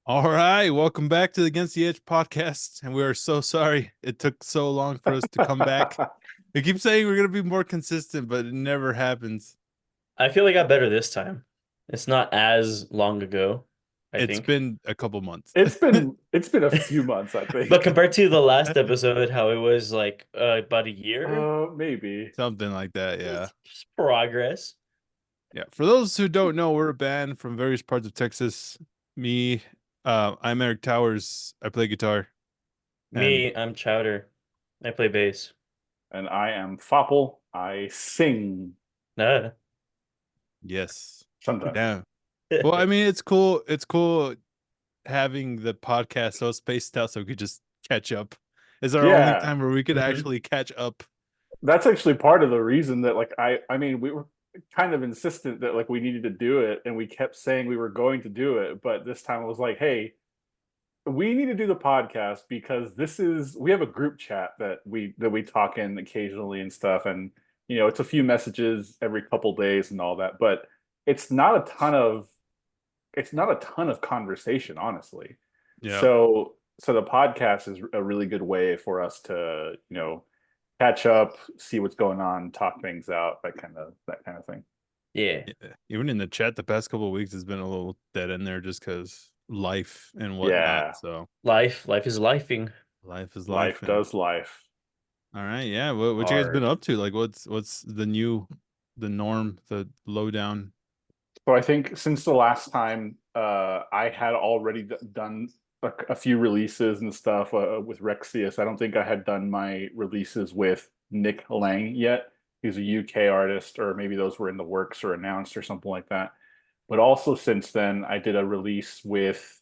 All right, welcome back to the Against the Edge podcast. And we are so sorry it took so long for us to come back. We keep saying we're going to be more consistent, but it never happens. I feel it got better this time. It's not as long ago, I It's think. been a couple months. It's been a few months, I But think. compared to the last episode, how it was like about a year, Maybe. Something like that, yeah. it's progress. Yeah. For those who don't know, we're a band from various parts of Texas. Me, I'm Eric Towers. I play guitar. And Me, I'm Chowder. I play bass. And I am Fopple. I sing Nah. yes. sometimes. Yeah. Well, I mean, it's cool. It's cool having the podcast so spaced out so we could just catch up. Is our only Yeah, time where we could hmm actually catch up. that's actually part of the reason that I mean we were kind of insistent that we needed to do it, and we kept saying we were going to do it, but this time it was like, hey, we need to do the podcast because we have a group chat that we talk in occasionally and stuff, and it's a few messages every couple days and all that, but it's not a ton of it's not a ton of conversation, honestly. Yeah. So the podcast is a really good way for us to, catch up, see what's going on, talk things out, that kind of thing. Yeah. Yeah. Even in the chat the past couple of weeks has been a little dead in there just because life and whatnot. Yeah, So Life is lifing. life is life. life And does life all right, yeah. What you guys been hard. up to? Like what's the norm, the lowdown? So I think since the last time, I had already done a few releases and stuff with Rexius. I don't think I had done my releases with Nick Lang yet. He's a UK artist, or maybe those were in the works or announced or something like that. But also since then, I did a release with.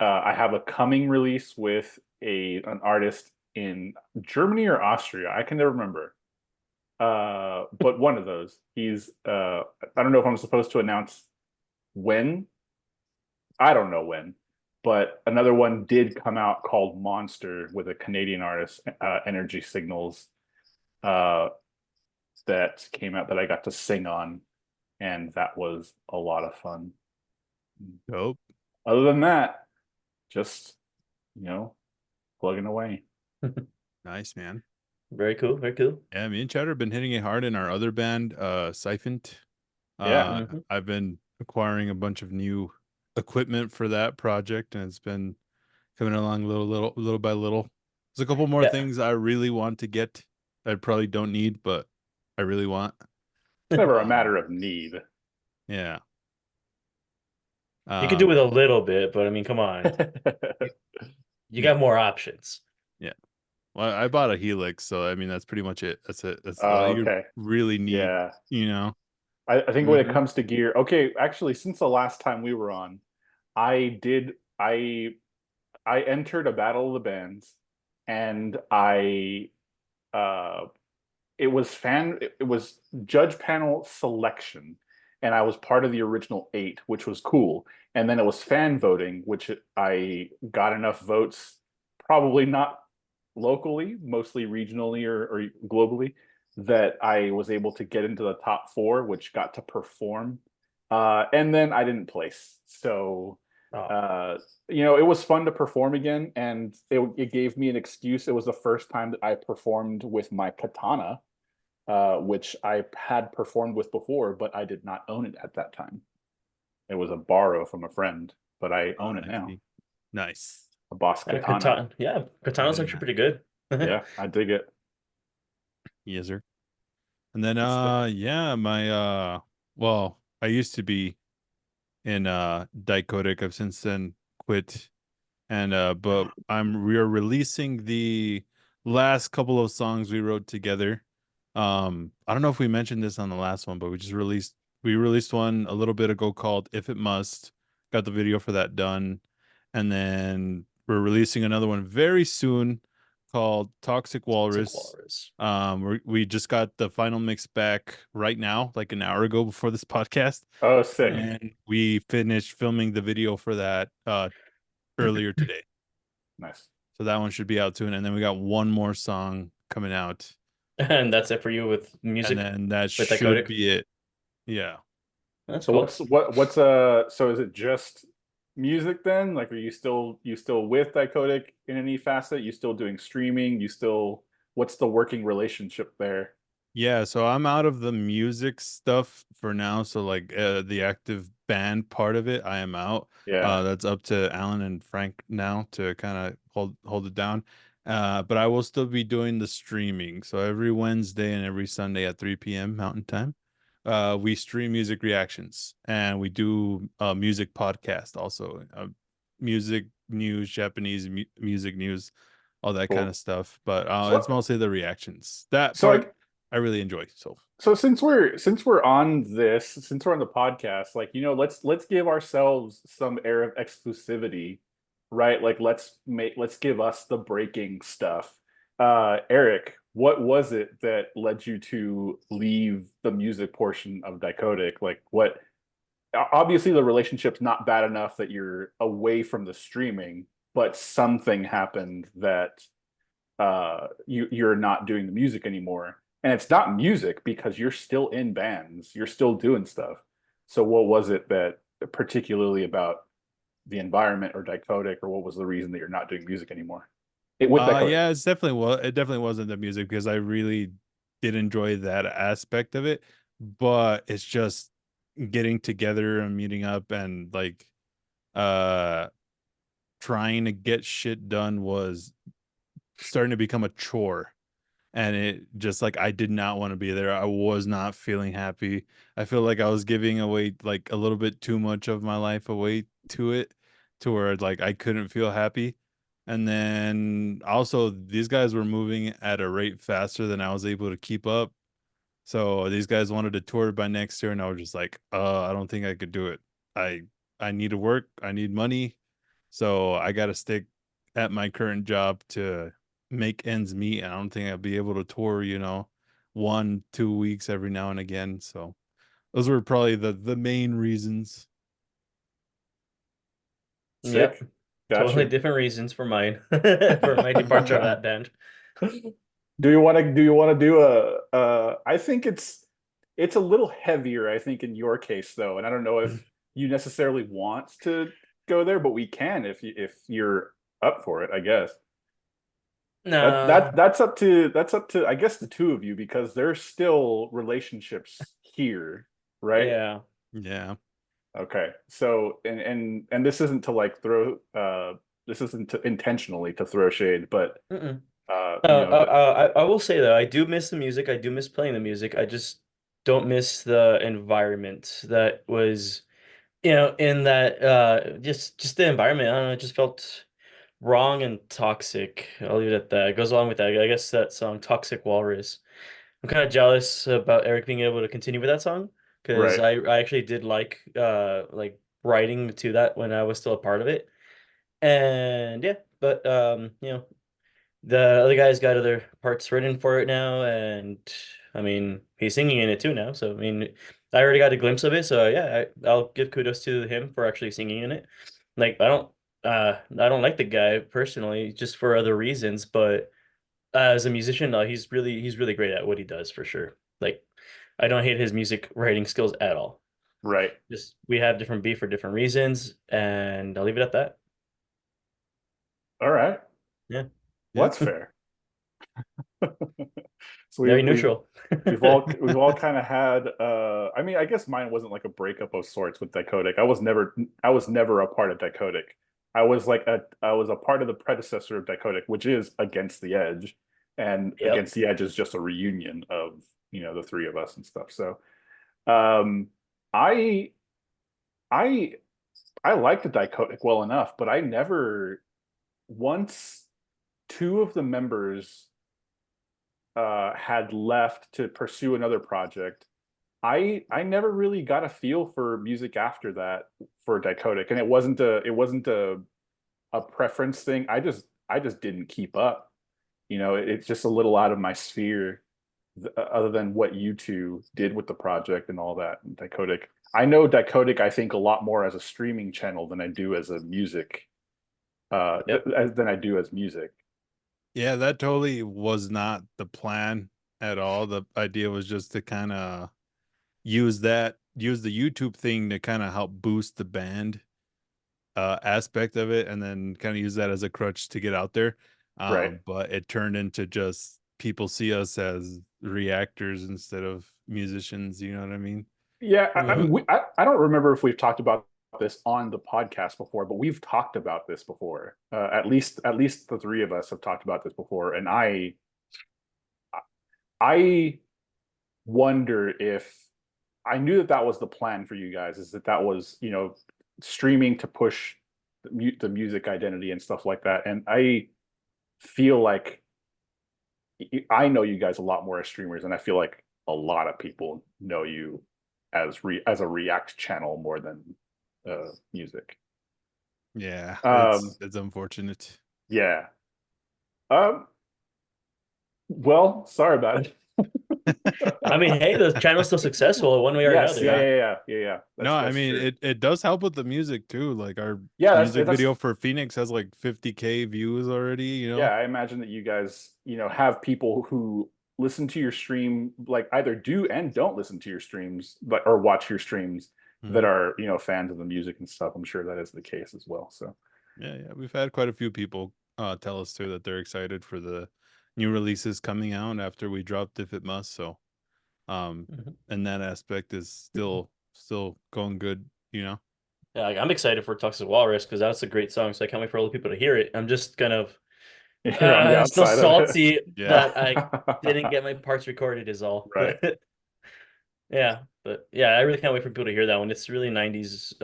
I have a coming release with an artist in Germany or Austria. I can never remember. But one of those. I don't know if I'm supposed to announce when. I don't know when, but another one did come out called Monster with a Canadian artist, Energy Signals, uh, that came out that I got to sing on, and that was a lot of fun. Dope. Other than that, just you know, plugging away. Nice, man. Very cool. Very cool. Yeah, me and Chowder have been hitting it hard in our other band, Siphoned. Yeah, I've been acquiring a bunch of new equipment for that project, and it's been coming along little by little. There's a couple more Yeah. things I really want to get that I probably don't need, but I really want. it's never a Um, matter of need. yeah. You could do Um, with a little bit, but I mean, come on. You yeah, got more options. yeah. Well, I bought a Helix, so I mean that's pretty much it. That's it. That's all you Okay, really need, yeah. you know. I think when it hmm comes to gear, okay, actually, since the last time we were on, I did I entered a battle of the bands, and uh it was judge panel selection, and I was part of the original eight, which was cool. And then it was fan voting, which I got enough votes, probably not locally, mostly regionally or globally, that I was able to get into the top four, which got to perform. And then I didn't place. So Oh, uh, it was fun to perform again, and it gave me an excuse. It was the first time that I performed with my katana, which I had performed with before, but I did not own it at that time. It was a borrow from a friend, but I own it I now. see. Nice. A boss katana. Katana. Yeah, Katana's Very actually nice. pretty good. Yeah, I dig it. Yes, sir. And then It's the yeah, my well, I used to be in Dichotic. I've since then quit. And but we're releasing the last couple of songs we wrote together. I don't know if we mentioned this on the last one, but we released one a little bit ago called If It Must. Got the video for that done. And then we're releasing another one very soon called Toxic Toxic Walrus. Walrus. We just got the final mix back right now, like an hour ago before this podcast. Oh, sick. And we finished filming the video for that earlier today. Nice. So that one should be out soon. And then we got one more song coming out. And that's it for you with And music then that with should Dichotic. be it. Yeah. That's So cool. what's so is it just music then? Like, are you still with Dichotic in any facet? You still doing streaming? You still what's the working relationship there? Yeah, so I'm out of the music stuff for now. So like the active band part of it, I am out. Yeah. That's up to Alan and Frank now to kind of hold it down. But I will still be doing the streaming. So every Wednesday and every Sunday at 3 p.m. Mountain Time, we stream music reactions and we do a music podcast also. Music news, Japanese music news, all that kind of Cool. stuff. But it's So mostly the reactions. That so part I I really enjoy. So, so since we're on this, since we're on the podcast, like, let's give ourselves some air of exclusivity, right? Like, let's give us the breaking stuff. Eric, what was it that led you to leave the music portion of Dichotic? Like, what obviously the relationship's not bad enough that you're away from the streaming, but something happened that you're not doing the music anymore. And it's not music because you're still in bands, you're still doing stuff. So what was it that particularly about the environment or Dichotic, or what was the reason that you're not doing music anymore? With Dichotic. yeah, it definitely wasn't the music because I really did enjoy that aspect of it, but it's just getting together and meeting up and like uh trying to get shit done was starting to become a chore. And it just like I did not want to be there. I was not feeling happy. I feel like I was giving away like a little bit too much of my life away to it, to where like I couldn't feel happy. And then also these guys were moving at a rate faster than I was able to keep up. So these guys wanted to tour by next year, and I was just like, I don't think I could do it. I I need to work, I need money, so I got to stick at my current job to make ends meet. I don't think I'll be able to tour, 1, 2 weeks every now and again. So those were probably the main reasons. Yep. Sick. Totally Gotcha. different reasons for mine for my departure of that band. Do you want to do I think it's a little heavier, I think, in your case though, and I don't know if you necessarily want to go there, but we can if you're up for it, I guess. Nah. That's up to I guess the two of you, because there's still relationships here, right? Yeah. Yeah. Okay. So and this isn't to like throw this isn't to intentionally to throw shade, but Mm-mm. the I will say though, I do miss the music. I do miss playing the music. I just don't miss the environment that was, in that just the environment. I don't know, it just felt wrong and toxic. I'll leave it at that. It goes along with that. I guess that song Toxic Walrus. I'm kind of jealous about Eric being able to continue with that song because right. I actually did like writing to that when I was still a part of it. And yeah, but the other guy's got other parts written for it now, and I mean, he's singing in it too now. So I mean, I already got a glimpse of it. So yeah, I'll give kudos to him for actually singing in it. Like I don't like the guy personally, just for other reasons, but as a musician, he's really great at what he does for sure. Like I don't hate his music writing skills at all. Right. Just we have different beef for different reasons, and I'll leave it at that. All right. Yeah, Well, Yeah. that's fair. So very neutral. we've all kind of had I mean, I guess mine wasn't like a breakup of sorts with Dichotic. I was never a part of Dichotic. I was a part of the predecessor of Dichotic, which is Against the Edge, and Yep. Against the Edge is just a reunion of, the three of us and stuff. So um I I I liked the Dichotic well enough, but I never once two of the members had left to pursue another project. I never really got a feel for music after that for Dichotic, and it wasn't a preference thing. I just didn't keep up. It's just a little out of my sphere, other than what you two did with the project and all that. And Dichotic, I know Dichotic, I think a lot more as a streaming channel than I do as a music, Yep. than I do as music. Yeah, that totally was not the plan at all. The idea was just to kind of use the YouTube thing to kind of help boost the band. aspect of it, and then kind of use that as a crutch to get out there. Right. But it turned into just people see us as reactors instead of musicians. You know what I mean? Yeah, I Hmm. mean, I don't remember if we've talked about this on the podcast before, but we've talked about this before. At least the three of us have talked about this before, and I wonder if I knew that that was the plan for you guys, is that that was, streaming to push the music identity and stuff like that. And I feel like I know you guys a lot more as streamers, and I feel like a lot of people know you as a React channel more than music. Yeah, Um, it's unfortunate. yeah. Um, well, sorry about it. I mean, hey, the channel's still successful one way or Yes, another. yeah. No, I That's mean true. it does help with the music too. Like our Yeah, music that's video for Phoenix has like 50K views already, you yeah. know? I imagine that you guys, have people who listen to your stream, like either do and don't listen to your streams, but or watch your streams that Mhm. are, fans of the music and stuff. I'm sure that is the case as well. So Yeah, we've had quite a few people tell us too that they're excited for the new releases coming out after we dropped If It Must. So Mhm. and that aspect is still going good, you know? Yeah, like, I'm excited for Toxic Walrus because that's a great song. So I can't wait for all the people to hear it. I'm just kind of you're on the still outside of it. salty Yeah. that I didn't get my parts recorded, is all. Right. But yeah, I really can't wait for people to hear that one. It's really 90s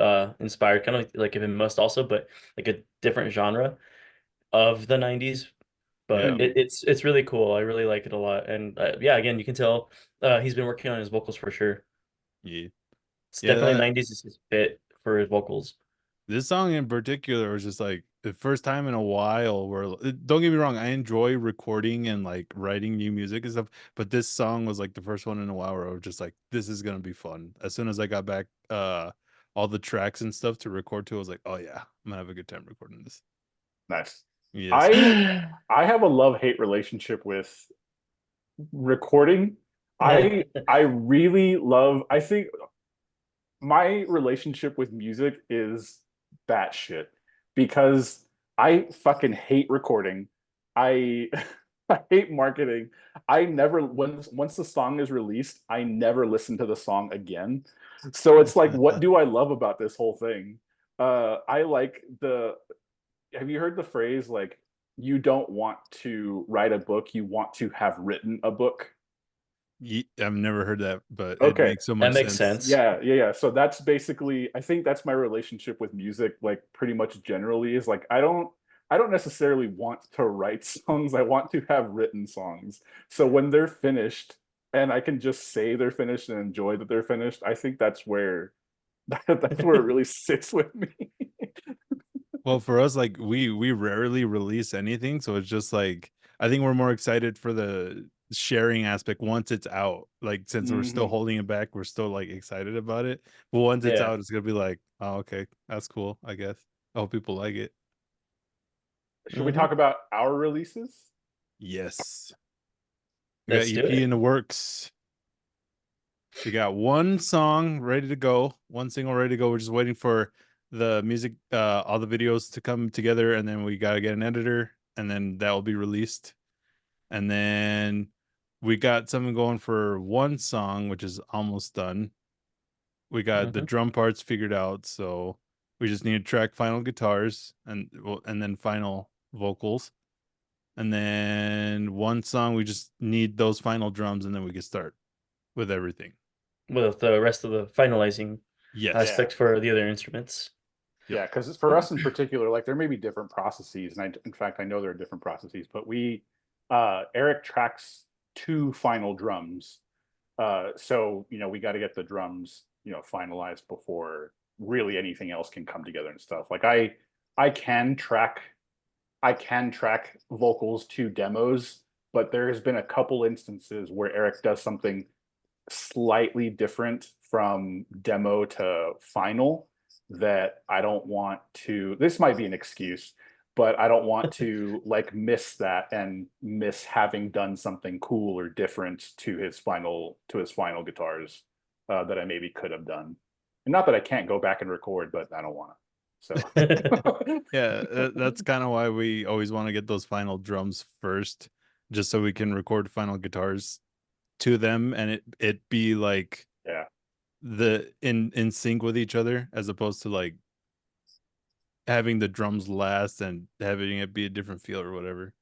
inspired, kind of like If It Must also, but like a different genre of the 90s. Yeah. But Hmm. it's really cool. I really like it a lot. And yeah, again, you can tell he's been working on his vocals for sure. Yeah. It's Yeah, definitely 90s is his fit for his vocals. this song in particular was just like the first time in a while where don't get me wrong, I enjoy recording and like writing new music and stuff, but this song was like the first one in a while where I was just like, this is gonna be fun. As soon as I got back all the tracks and stuff to record to, I was like, oh yeah, I'm gonna have a good time recording this. Nice. Yes. I I have a love-hate relationship with recording. I really love, I think my relationship with music is that shit because I fucking hate recording. I I hate marketing. I never once the song is released, I never listen to the song again. So it's like, what do I love about this whole thing? I like the have you heard the phrase like you don't want to write a book, you want to have written a book? I've never heard that, but it Okay. makes so That much makes sense. sense. Yeah. So that's basically, I think that's my relationship with music, like pretty much generally is like I don't necessarily want to write songs. I want to have written songs. So when they're finished and I can just say they're finished and enjoy that they're finished, I think that's where that's where it really sits with me. Well, for us, like we rarely release anything, so it's just like I think we're more excited for the sharing aspect once it's out. Like since we're still Hmm. holding it back, we're still like excited about it. But once it's Yeah. out, it's gonna be like, oh, okay, that's cool, I guess. I hope people like it. Should we talk Hmm. about our releases? Yes. We got Let's do EP it. in the works. We got one song ready to go, one single ready to go. We're just waiting for the music, all the videos to come together, and then we gotta get an editor, and then that will be released. And then we got something going for one song, which is almost done. We got the Hmm. drum parts figured out, so we just need to track final guitars and then final vocals. And then one song, we just need those final drums, and then we can start with everything. With the rest of the finalizing Yes. Yeah. aspect for the other instruments. Yep. Yeah, because for us in particular, like there may be different processes, and in fact, I know there are different processes. But Eric tracks two final drums, so we got to get the drums, finalized before really anything else can come together and stuff. Like I can track, I can track vocals to demos, but there has been a couple instances where Eric does something slightly different from demo to final that I don't want to, this might be an excuse, but I don't want to like miss that and miss having done something cool or different to his final guitars that I maybe could have done. And not that I can't go back and record, but I don't want to. So Yeah, that's kind of why we always want to get those final drums first, just so we can record final guitars to them and it be like yeah. the in sync with each other, as opposed to like having the drums last and having it be a different feel or whatever.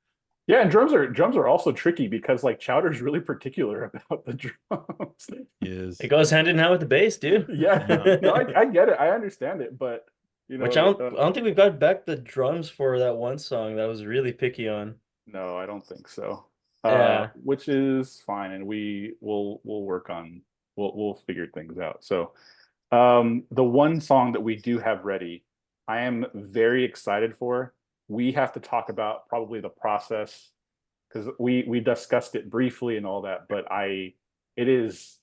Yeah, and drums are also tricky because like Chowder's really particular about the drums. Yes. It goes hand in hand with the bass, dude. Yeah, no, I get it, I understand it, but you Which I know, don't I don't think we've got back the drums for that one song that I was really picky on. no, I don't think so. Yeah. Which is fine, and we'll work on we'll figure things out. So, the one song that we do have ready, I am very excited for. We have to talk about probably the process because we discussed it briefly and all that, but it is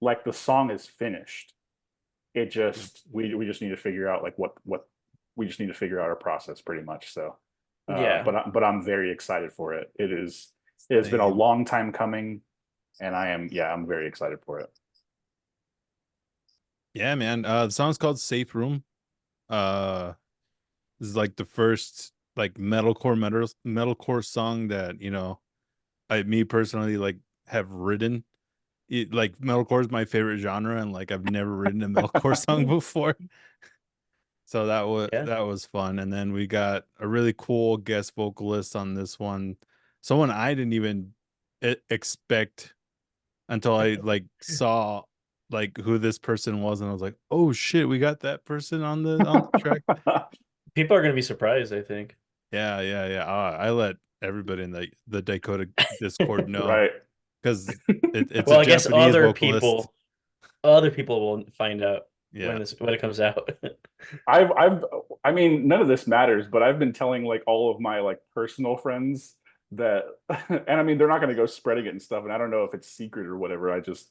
like the song is finished. It just we just need to figure out like what we just need to figure out our process pretty much. So, Yeah. but I'm very excited for it. It has been a Same. long time coming, and I'm very excited for it. Yeah, man. The song's called Safe Room. Uh this is like the first like metalcore song that, me personally like have written. Like metalcore is my favorite genre, and like I've never written a metalcore song before. So Yeah. that was fun. And then we got a really cool guest vocalist on this one. Someone I didn't even expect until I like saw like who this person was, and I was like, "Oh shit, we got that person on the track." People are gonna be surprised, I think. Yeah, yeah, yeah. I let everybody in the Dakota Discord know, Right. because it's a Well, I guess Japanese vocalist. other people will find out Yeah. when it comes out. I've I mean none of this matters, but I've been telling like all of my like personal friends that and I mean they're not gonna go spreading it and stuff, and I don't know if it's secret or whatever. I just,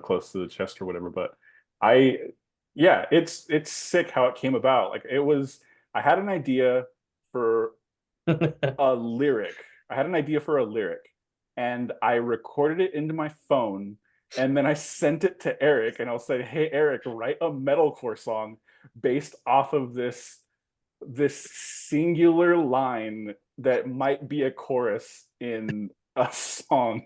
close to the chest or whatever. But I yeah, it's sick how it came about. Like it was I had an idea for a lyric. I had an idea for a lyric and I recorded it into my phone and then I sent it to Eric and I'll say, "Hey Eric, write a metalcore song based off of this singular line that might be a chorus in a song."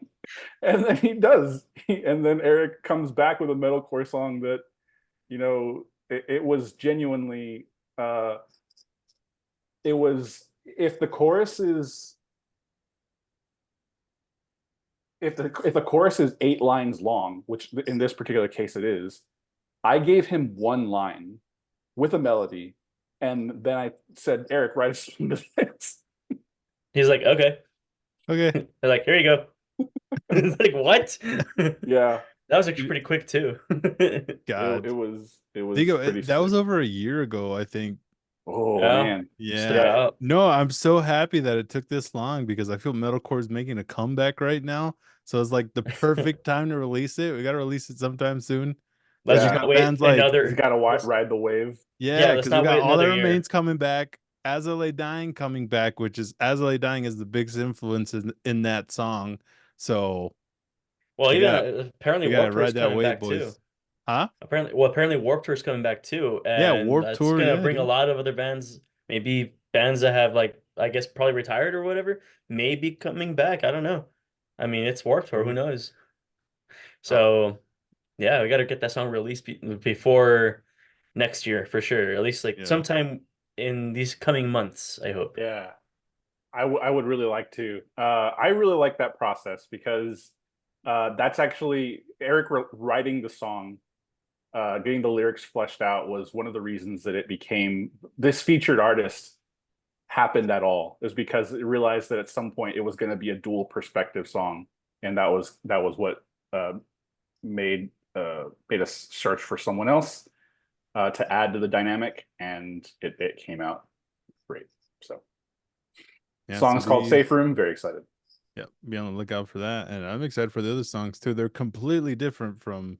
And then he does. And then Eric comes back with a metalcore song that, it was genuinely it was if the chorus is if the chorus is 8 lines long, which in this particular case it is, I gave him one line with a melody, and then I said, "Eric, write a song to this." He's like, okay. Okay. They're like, here you go. It's like, what? Yeah, That was actually pretty quick too. it God. was pretty That sick. was over a year ago, I think. Oh Yeah, man, stood Yeah. yeah. out. No, I'm so happy that it took this long, because I feel metalcore is making a comeback right now. So it's like the perfect time to release it. We got to release it sometime soon. Let's Because we just Yeah, not got wait bands like, he's another. got to Let's ride the wave. yeah, yeah, let's because we not got wait All That another year. Remains coming back. As LA Dying coming back, which is As LA Dying is the biggest influence in that song. So Well, we even got apparently we got to Warped Tour is ride that coming wave, back too. boys. Huh? Apparently Warped Tour is coming back too, Yeah, and Warp that's Tour. gonna Yeah, bring a dude. lot of other bands, maybe bands that have like I guess probably retired or whatever, maybe coming back. I don't know. I mean, it's Warped Tour. Who True. knows? Oh, So yeah, we got to get that song released before next year for sure. At least like yeah. sometime in these coming months, I hope. Yeah, I would really like to. I really like that process because that's actually Eric writing the song, getting the lyrics fleshed out was one of the reasons that it became this featured artist happened at all, is because it realized that at some point it was going to be a dual perspective song, and that was what made us search for someone else to add to the dynamic, and it came out great. So, Yeah, so song's called Safe Room. Very excited. be on the lookout for that. And I'm excited for the other songs too. They're completely different from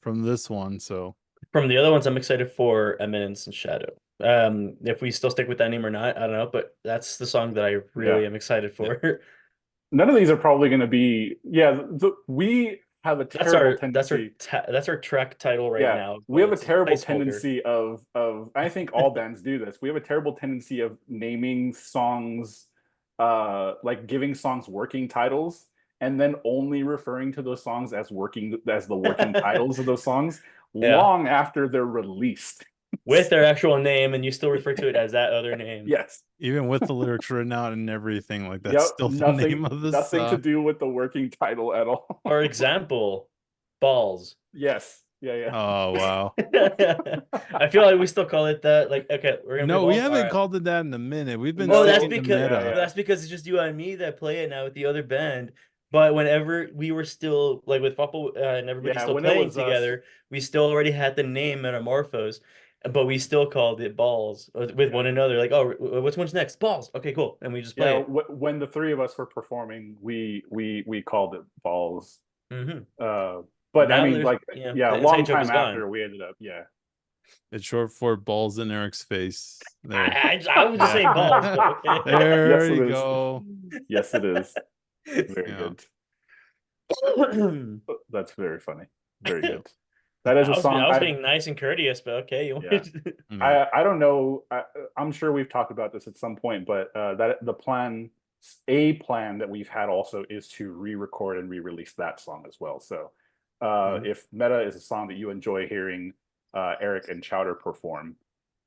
this one. So From the other ones, I'm excited for Eminence and Shadow. If we still stick with that name or not, I don't know, but that's the song that I Yeah, really am excited yeah. for. none of these are probably going to be. Yeah, we have a terrible that's tendency. that's our track title right Yeah, now, we but have a it's a terrible placeholder. tendency of I think all bands do this. We have a terrible tendency of naming songs, like giving songs working titles, and then only referring to those songs as the working titles of those songs Yeah, long after they're released. with their actual name, and you still refer to it as that other name. Yes. Even with the lyrics written out and everything, like that's Yep. still the name of the Nothing to song. do with the working title at all. For example, balls. Yes. Yeah, yeah. Oh wow. I feel like we still call it that. Like, okay, we're gonna play No, we balls. All haven't right. called it that in a minute. We've been Well, No, sticking to yeah, meta. yeah. that's because it's just you and me that play it now with the other band. But whenever we were still like with Fopple and everybody Yeah, still when it playing was us, together, we still already had the name Metamorphose, but we still called it balls with yeah. one another. Like, oh, which one's next? Balls. Okay, cool, and we just Yeah, play it. when the three of us were performing, we called it balls. Hmm. Uh, But but I now mean, there's like, yeah, a the long inside joke is time gone. after we ended up, yeah, It's short for balls in Eric's face. There. I was just saying balls, but okay. There yes, it you is. go. Yes, it is. Very Yeah. good. That's very funny. Very good. That is a I song was I being nice and courteous, but okay. yeah. Yeah. I don't know. I'm sure we've talked about this at some point, but that a plan that we've had also is to re-record and re-release that song as well. So, Mhm. if Meta is a song that you enjoy hearing Eric and Chowder perform,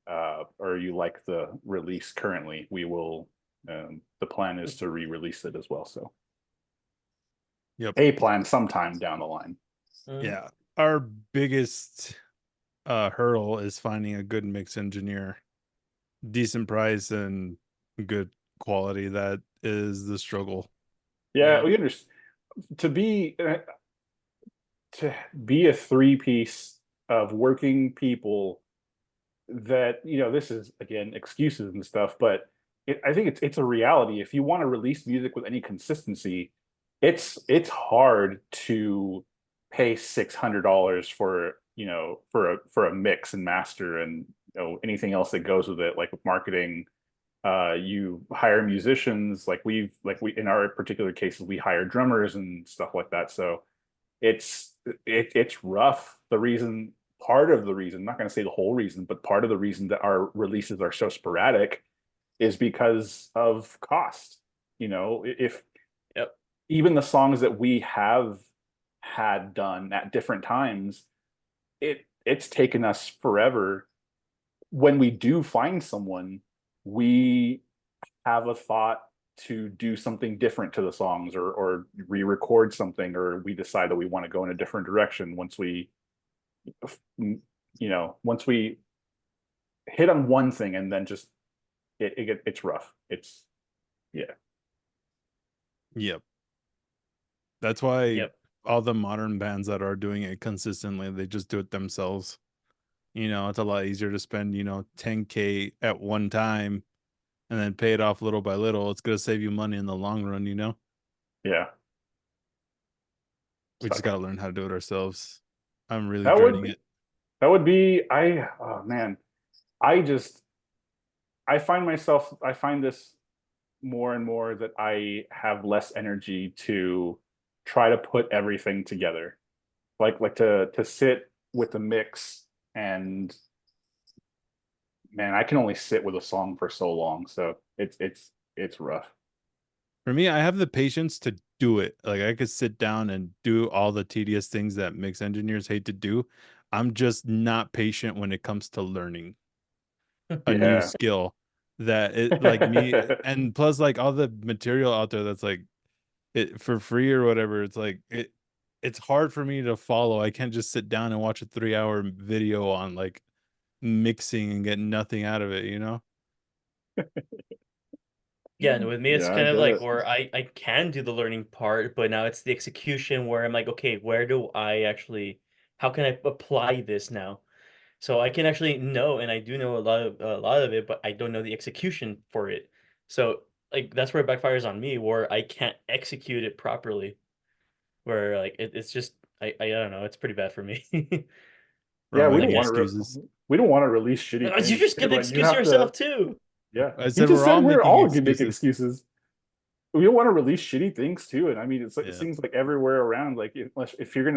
or you like the release currently, we will. The plan is to re-release it as well. So, Yep. a plan sometime down the line. Yeah. Our biggest hurdle is finding a good mix engineer, decent price and good quality. That is the struggle. Yeah, we understand. To be to be a three-piece of working people that, this is again excuses and stuff, but I think it's a reality. If you want to release music with any consistency, it's hard to pay $600 for a mix and master, and anything else that goes with it, like with marketing. You hire musicians, like we in our particular cases we hire drummers and stuff like that. So it's rough. Part of the reason, I'm not going to say the whole reason, but part of the reason that our releases are so sporadic is because of cost. If Yep. even the songs that we have had done at different times, it's taken us forever. When we do find someone, we have a thought to do something different to the songs, or re-record something, or we decide that we want to go in a different direction once we hit on one thing, and then just it's rough. It's yeah. Yep. That's why Yep. all the modern bands that are doing it consistently, they just do it themselves. It's a lot easier to spend, 10K at one time and then pay it off little by little. It's gonna save you money in the long run. Yeah. We just Sucks. gotta learn how to do it ourselves. I'm really That would dreading be it. that would be I oh man. I just I find this more and more that I have less energy to try to put everything together. Like to sit with the mix, and man, I can only sit with a song for so long. So it's rough. For me, I have the patience to do it. Like I could sit down and do all the tedious things that mix engineers hate to do. I'm just not patient when it comes to learning a new Yeah. skill that it like me, and plus like all the material out there that's like it for free or whatever. It's like it's hard for me to follow. I can't just sit down and watch a 3-hour video on like mixing and get nothing out of it. Yeah, and with me, it's Yeah, I kind of get like it. where I can do the learning part, but now it's the execution where I'm like, okay, where do I actually, how can I apply this now? So I can actually know, and I do know a lot of it, but I don't know the execution for it. So like that's where it backfires on me, where I can't execute it properly. Where like it's just I don't know, it's pretty bad for me. Yeah, Run with the excuses. we don't want to release shitty You things. just Okay, give the like you excuse have to. yourself too. Yeah, I you said just we're said all we're making all making excuses. excuses. we don't want to release shitty things too. And I mean, it Yeah, seems like everywhere around. Like if you're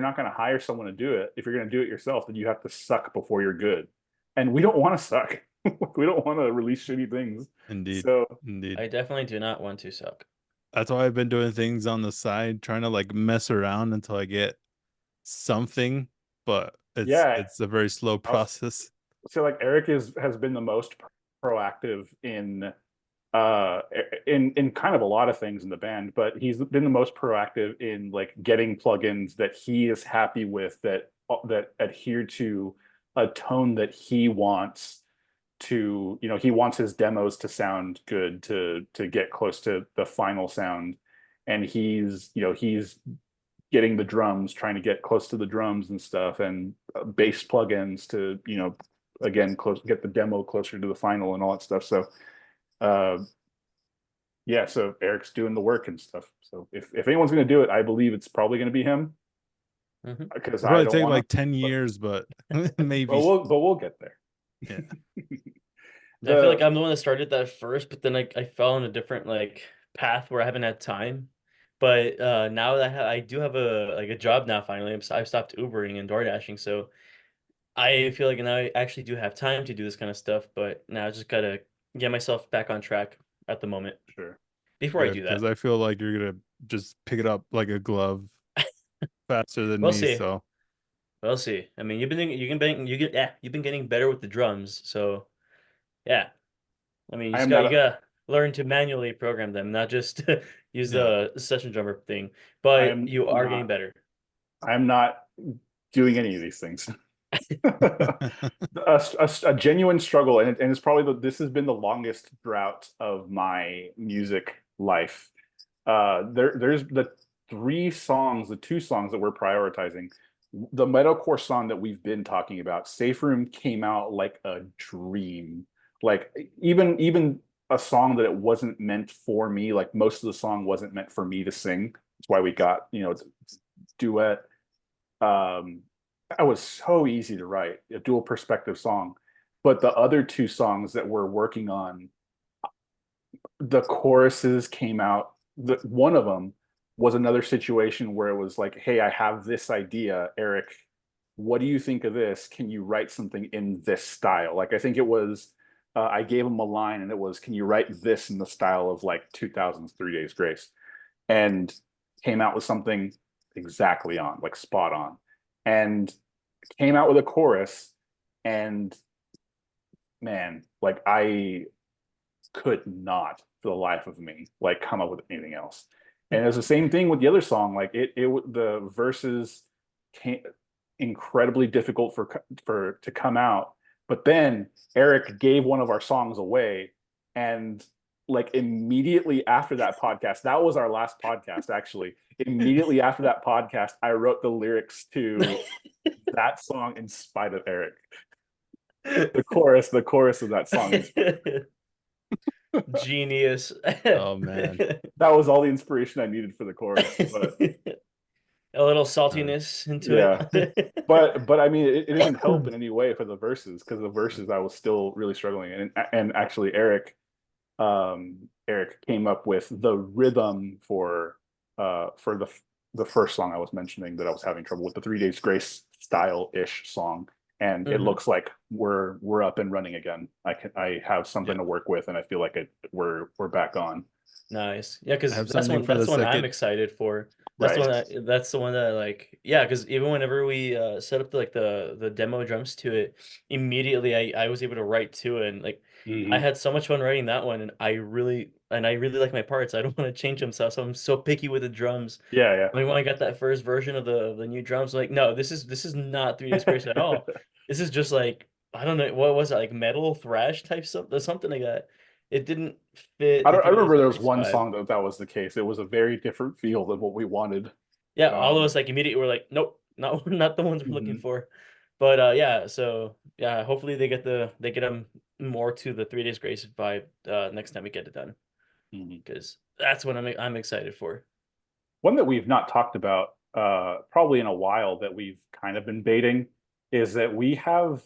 not gonna hire someone to do it, if you're gonna do it yourself, then you have to suck before you're good. And we don't want to suck. We don't want to release shitty things. indeed, So indeed. I definitely do not want to suck. That's why I've been doing things on the side, trying to like mess around until I get something, but yeah, it's a very slow I'll process. say like Eric has been the most proactive in kind of a lot of things in the band, but he's been the most proactive in like getting plugins that he is happy with, that adhere to a tone that he wants to, he wants his demos to sound good, to get close to the final sound. And he's getting the drums, trying to get close to the drums and stuff, and bass plugins to, again, get the demo closer to the final and all that stuff. So uh yeah, so Eric's doing the work and stuff. So if anyone's going to do it, I believe it's probably going to be him, Mhm. because It'll I probably don't take want to. like 10 But, years, but but maybe. we'll get there. Yeah. I feel like The I'm the one that started that first, but then I fell on a different like path where I haven't had time. But now that I do have a job now finally. I've stopped Ubering and Door Dashing, so I feel like now I actually do have time to do this kind of stuff. But now I just gotta get myself back on track at the moment Sure. before I Good, do because that. I feel like you're gonna just pick it up like a glove faster than We'll me. see. So We'll see. I mean, you've been getting better with the drums, so yeah. I mean, I am not you gotta learn to manually program them, not just use yeah, the session drummer thing. I But am you are getting not better. I am not doing any of these things. A genuine struggle, and it's probably this has been the longest drought of my music life. There's the two songs that we're prioritizing. The metalcore song that we've been talking about, Safe Room, came out like a dream. Like even a song that it wasn't meant for me, like most of the song wasn't meant for me to sing. That's why we got, it's duet. um that was so easy to write, a dual perspective song. But the other two songs that we're working on, the choruses came out. One of them was another situation where it was like, hey, I have this idea, Eric, what do you think of this? Can you write something in this style? Like, I think it was, I gave him a line and it was, can you write this in the style of like 2000's 3 Days Grace? And came out with something exactly on, like spot on. And came out with a chorus, and man, like I could not for the life of me like come up with anything else. And it was the same thing with the other song. Like the verses came incredibly difficult for to come out. But then Eric gave one of our songs away, and like immediately after that podcast, that was our last podcast actually. Immediately after that podcast, I wrote the lyrics to that song in spite of Eric. The chorus of that song in spite of Eric. Genius. oh man, That was all the inspiration I needed for the chorus. But A little uh, saltiness into yeah, it. but I mean, it didn't help in any way for the verses, because the verses I was still really struggling. And actually, Eric came up with the rhythm for the first song I was mentioning that I was having trouble with, the 3 Days Grace style ish song. And it Mhm. looks like we're up and running again. I have something yeah. to work with, and I feel like we're back on. Nice. Yeah, I because have something for that's the the one I'm second. excited for. Right. That's the one that like yeah, because even whenever we set up the demo drums to it, immediately I was able to write to it, and like I Hmm. had so much fun writing that one, and I really like my parts. I don't want to change them, so I'm so picky with the drums. Yeah, I mean, when I got that first version of the new drums, I'm like, no, this is not 3 Days Grace at all. This is just like I don't know what was it, like metal thrash type stuff, something like that. It didn't fit the I 3 Days remember there was Grace one vibe. song that was the case. It was a very different feel than what we wanted. Yeah, all of Um, us like immediately were like, nope, not not the ones we're looking mhm, for. But yeah, so yeah, hopefully they get them more to the 3 Days Grace vibe next time we get it done, mhm. because that's what I'm excited for. One that we've not talked about probably in a while, that we've kind of been baiting, is that we have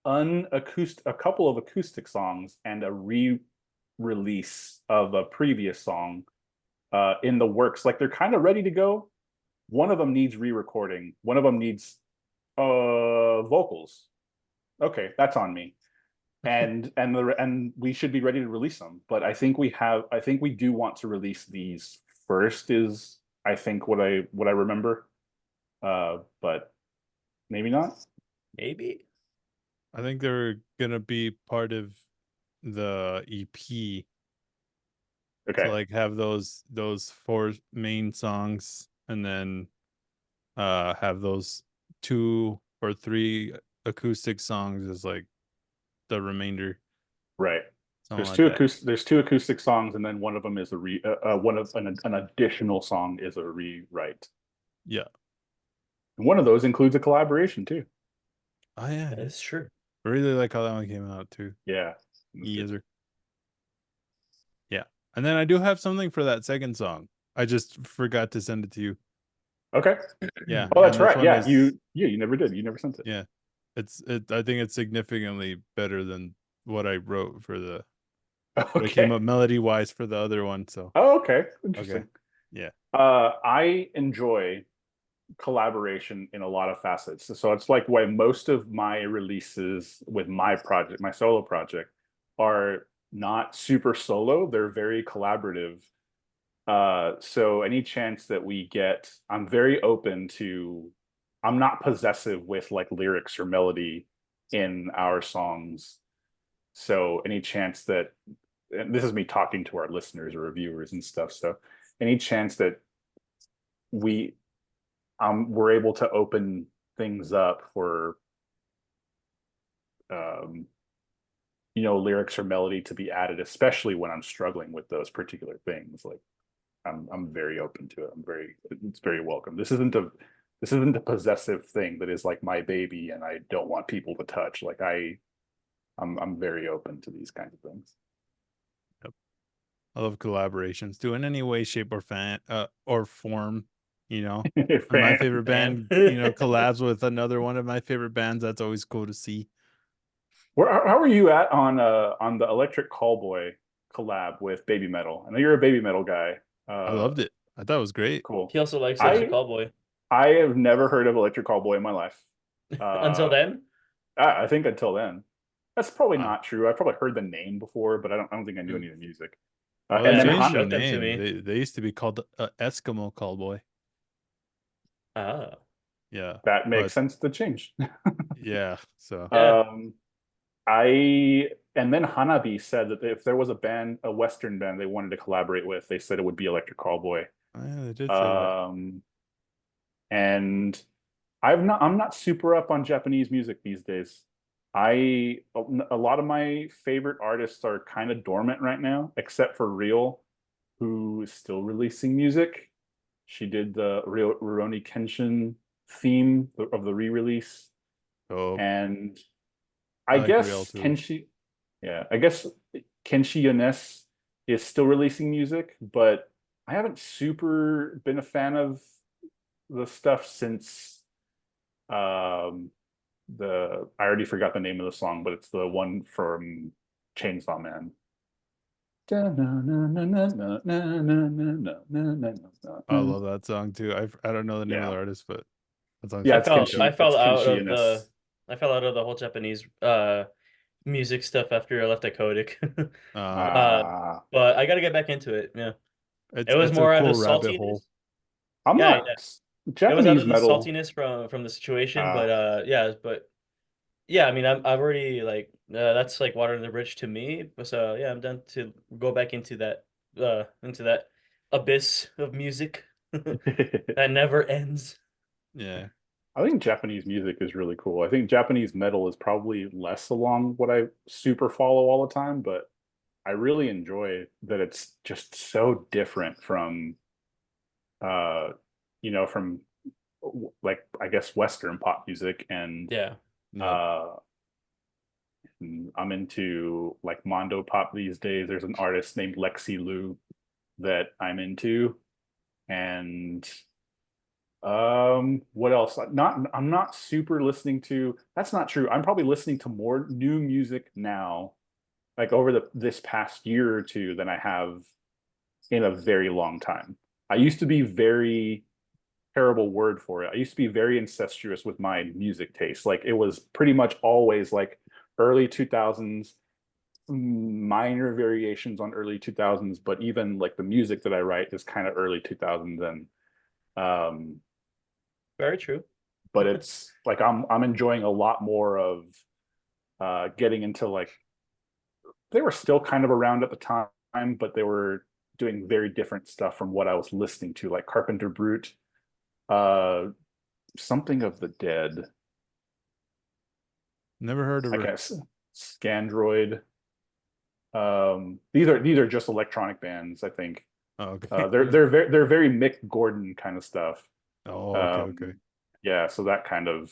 a couple of acoustic songs and release of a previous song in the works. Like they're kind of ready to go. One of them needs re-recording. One of them needs vocals. Okay, that's on me. And we should be ready to release them. But I think we do want to release these first is I think what I remember. But maybe not. Maybe. I think they're gonna be part of the EP Okay. to like have those 4 main songs, and then have those 2 or 3 acoustic songs as like the remainder, Right. something like that. There's 2 acoustic songs, and then one of them is one of an additional song is a rewrite. Yeah. And one of those includes a collaboration too. Oh yeah, That's true. I really like how that one came out too. Yeah. Yes, sir. Yeah. And then I do have something for that second song. I just forgot to send it to you. Okay. Yeah. Oh, that's And this right. one Yeah, is, you never did. You never sent it. yeah. I think it's significantly better than what I wrote for what I came Okay. up melody wise for the other one. So Oh, okay. okay. Interesting. Yeah. I enjoy collaboration in a lot of facets. So it's like why most of my releases with my project, my solo project, are not super solo. They're very collaborative. So any chance that we get, I'm very open to, I'm not possessive with like lyrics or melody in our songs. So any chance that, and this is me talking to our listeners or reviewers and stuff. So any chance that we we're able to open things up for um, lyrics or melody to be added, especially when I'm struggling with those particular things. Like I'm very open to it. It's very welcome. This isn't a possessive thing that is like my baby and I don't want people to touch. Like I'm very open to these kinds of things. Yep. I love collaborations too in any way, shape, or form, you know. And my favorite Fan. band, collabs with another one of my favorite bands. That's always cool to see. How are you at on the Electric Callboy collab with Baby Metal? I know you're a Baby Metal guy. I loved it. I thought it was great. Cool. He also likes Electric I Callboy. I have never heard of Electric Callboy in my life. Until then? I think until then. That's probably Wow. not true. I've probably heard the name before, but I don't think I knew any of the music. Well, And they Yeah, then man, changed the showed them to name. me. They used to be called Eskimo Callboy. Ah. Yeah, that makes but sense to change. yeah. So Yeah. I and then Hanabi said that if there was a Western band they wanted to collaborate with, they said it would be Electric Callboy. yeah, they did say that. And I'm not super up on Japanese music these days. A lot of my favorite artists are kind of dormant right now, except for Real, who is still releasing music. She did the Rurouni Kenshin theme of the re-release, Oh, and I I like Real guess too. I guess Kenshi Yones is still releasing music, but I haven't super been a fan of the stuff since I already forgot the name of the song, but it's the one from Chainsaw Man. I love that song too. I don't know the name of Yeah, the artist, but that song's yeah, I pretty it's fell cool. I Kenshi. It's fell out Kenshi of Yones. the whole Japanese music stuff after I left Decodic. Uh, Uh Uh, but I gotta get back into it. Yeah. It was it's a more out cool of rabbit hole. saltiness. I'm Yeah, yeah. not It was out Japanese of the metal. saltiness from the situation, Uh, but yeah, but yeah, I mean I've already like that's like water in the bridge to me. So yeah, I'm done to go back into that abyss of music that never ends. Yeah. I think Japanese music is really cool. I think Japanese metal is probably less along what I super follow all the time, but I really enjoy that it's just so different from uh from like I guess Western pop music and Yeah. Yep. uh I'm into like Mondo pop these days. There's an artist named Lexi Lu that I'm into and what else? I'm not super listening to, that's not true. I'm probably listening to more new music now like over this past year or two than I have in a very long time. I used to be very terrible word for it. I used to be very incestuous with my music taste. Like it was pretty much always like early 2000s, minor variations on early 2000s, but even like the music that I write is kind of early 2000s. And um Very true. but it's like I'm enjoying a lot more of getting into like they were still kind of around at the time, but they were doing very different stuff from what I was listening to, like Carpenter Brute, uh, something of the Dead, Never heard of I her. guess, Scandroid. These are just electronic bands, I think. Oh, okay. They're very Mick Gordon kind of stuff. Oh, okay, okay. Yeah, so that kind of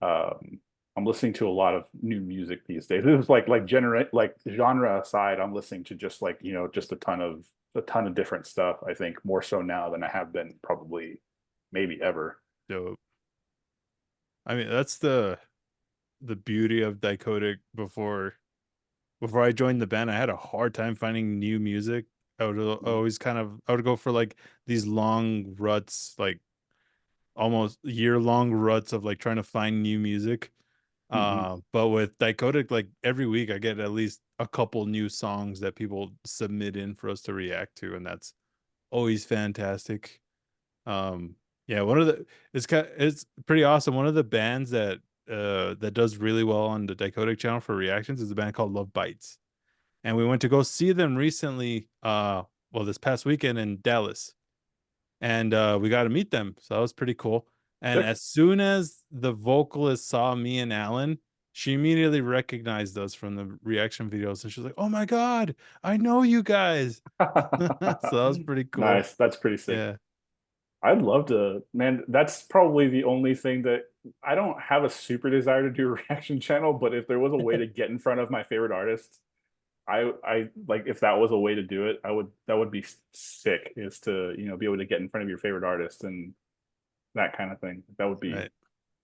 um, I'm listening to a lot of new music these days. This is like genre aside, I'm listening to just like just a ton of different stuff. I think more so now than I have been probably maybe ever. Dope. I mean, that's the beauty of Dichotic. Before I joined the band, I had a hard time finding new music. I would always I would go for like these long ruts, like almost year-long ruts of like trying to find new music. Mm-hmm. But with Dichotic, like every week I get at least a couple new songs that people submit in for us to react to, and that's always fantastic. Um, yeah, it's pretty awesome. One of the bands that does really well on the Dichotic channel for reactions is a band called Love Bites. And we went to go see them recently, well, this past weekend in Dallas. And we got to meet them. So that was pretty cool. And Sick. as soon as the vocalist saw me and Alan, she immediately recognized us from the reaction videos. And she was like, "Oh my God, I know you guys." So that was pretty cool. Nice. That's pretty sick. Yeah. I'd love to, man. That's probably the only thing that I don't have a super desire to do a reaction channel, but if there was a way to get in front of my favorite artists, I like if that was a way to do it, that would be sick is to, be able to get in front of your favorite artist and that kind of thing. That would be Right.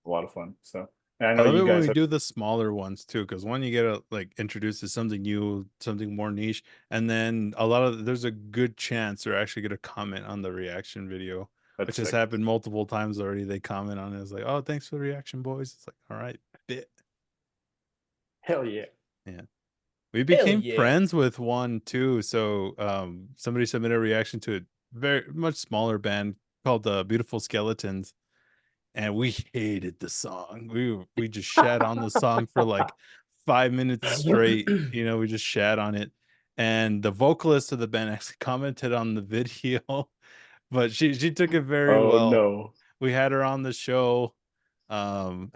a lot of fun. So, and I I know love it you when guys we have do the smaller ones too, because one you get like introduced to something new, something more niche, and then there's a good chance they're actually gonna comment on the reaction video, that's which has sick. happened multiple times already. They comment on it. It's like, "Oh, thanks for the reaction, boys." It's like, "All right, bit." Hell yeah. Yeah. We Hell became yeah. friends with one too. So somebody submitted a reaction to a very much smaller band called the Beautiful Skeletons, and we hated the song. We just shat on the song for like 5 minutes straight. We just shat on it. And the vocalist of the band actually commented on the video, but she took it very Oh well. no. We had her on the show, and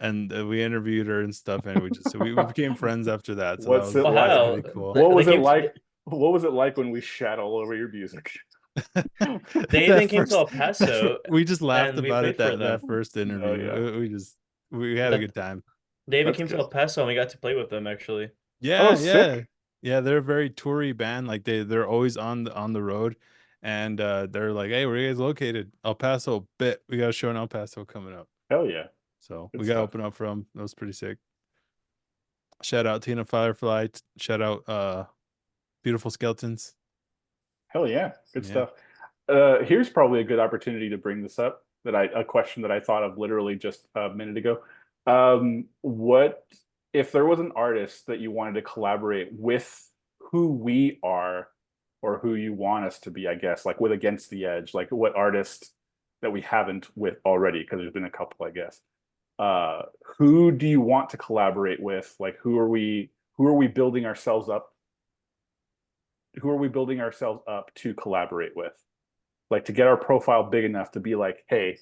we interviewed her and stuff, and we became friends after that. So that What's was it that was like? Wow. pretty cool. What They was it came to like? What was it like when we shat all over your music? they That even came to first El Paso we just laughed and we about it played for that them. first Oh interview. yeah, We had a That good time. they even that's came to good. El Paso and we got to play with them actually. Oh, Yeah, yeah. sick. Yeah, they're a very toury band. Like they're always on the road. And they're like, "Hey, where are you guys located?" El Paso. Bet we got a show in El Paso coming up. Hell yeah, So good we got to stuff. open up for them. That was pretty sick. Shout out Tina Firefly. Shout out Beautiful Skeletons. Hell yeah, good Yeah. stuff. Here's probably a good opportunity to bring this up. A question that I thought of literally just a minute ago. What if there was an artist that you wanted to collaborate with who we are or who you want us to be, I guess, like with Against the Edge, like what artist that we haven't with already, because there's been a couple, I guess. Uh, who do you want to collaborate with? Like who are we building ourselves up? Who are we building ourselves up to collaborate with? Like to get our profile big enough to be like, hey,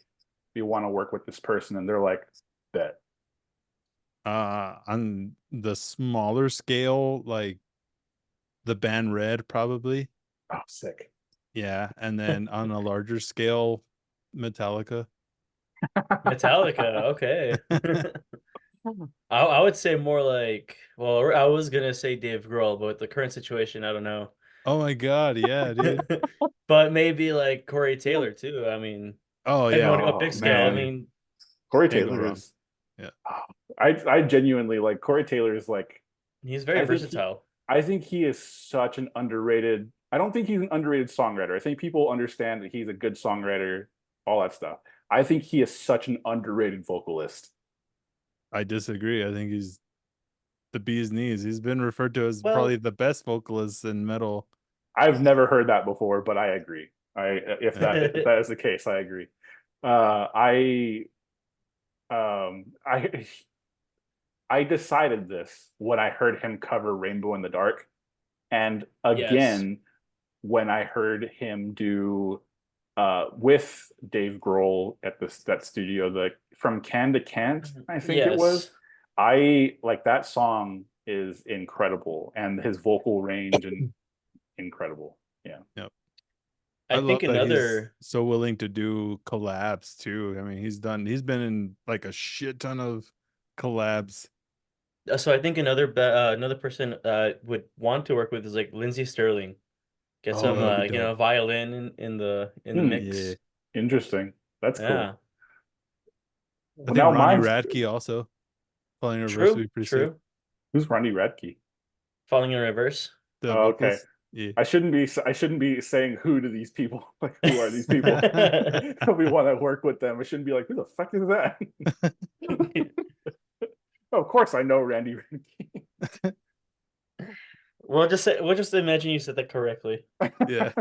we want to work with this person, and they're like, bet. On the smaller scale, like the band Red, probably. Oh, sick. Yeah, and then on a larger scale, Metallica. Metallica, okay. I would say more like, well, I was gonna say Dave Grohl, but with the current situation, I don't know. Oh my God, yeah, dude. But maybe like Corey Taylor too. I mean, Oh if you want yeah, to go Oh big scale, I man, easily. mean, Corey Can't go Taylor wrong. is. Yeah. Oh, I genuinely like Corey Taylor is like he's very I think he versatile. I think he is such an underrated. I don't think he's an underrated songwriter. I think people understand that he's a good songwriter, all that stuff. I think he is such an underrated vocalist. I disagree. I think he's the bee's knees. He's been referred to as probably Well, the best vocalist in metal. I've never heard that before, but I agree. If that is the case, I agree. I um I I decided this when I heard him cover Rainbow in the Dark, and yes. again when I heard him do with Dave Grohl at that studio, the From Can to Can't, I think it was. Yes. I like that song is incredible, and his vocal range and incredible. Yeah. Yep. I I love think that he's another so willing to do collabs too. I mean, he's been in like a shit ton of collabs. so I think another person would want to work with is like Lindsey Sterling. Get Oh, some that'd be you dope. know, violin in the Yeah. mix. Interesting. That's cool. Yeah. I Well, think now Ronnie mine's Radke also. Falling in Reverse would True, be pretty sick. true. who's Ronnie Radke? Falling in reverse. The Oh, okay. vocals. Yeah. I shouldn't be saying who to these people. Like, who are these people? We want to work with them. I shouldn't be like, who the fuck is that? Oh, of course I know Randy Radke. We'll just imagine you said that correctly. Yeah.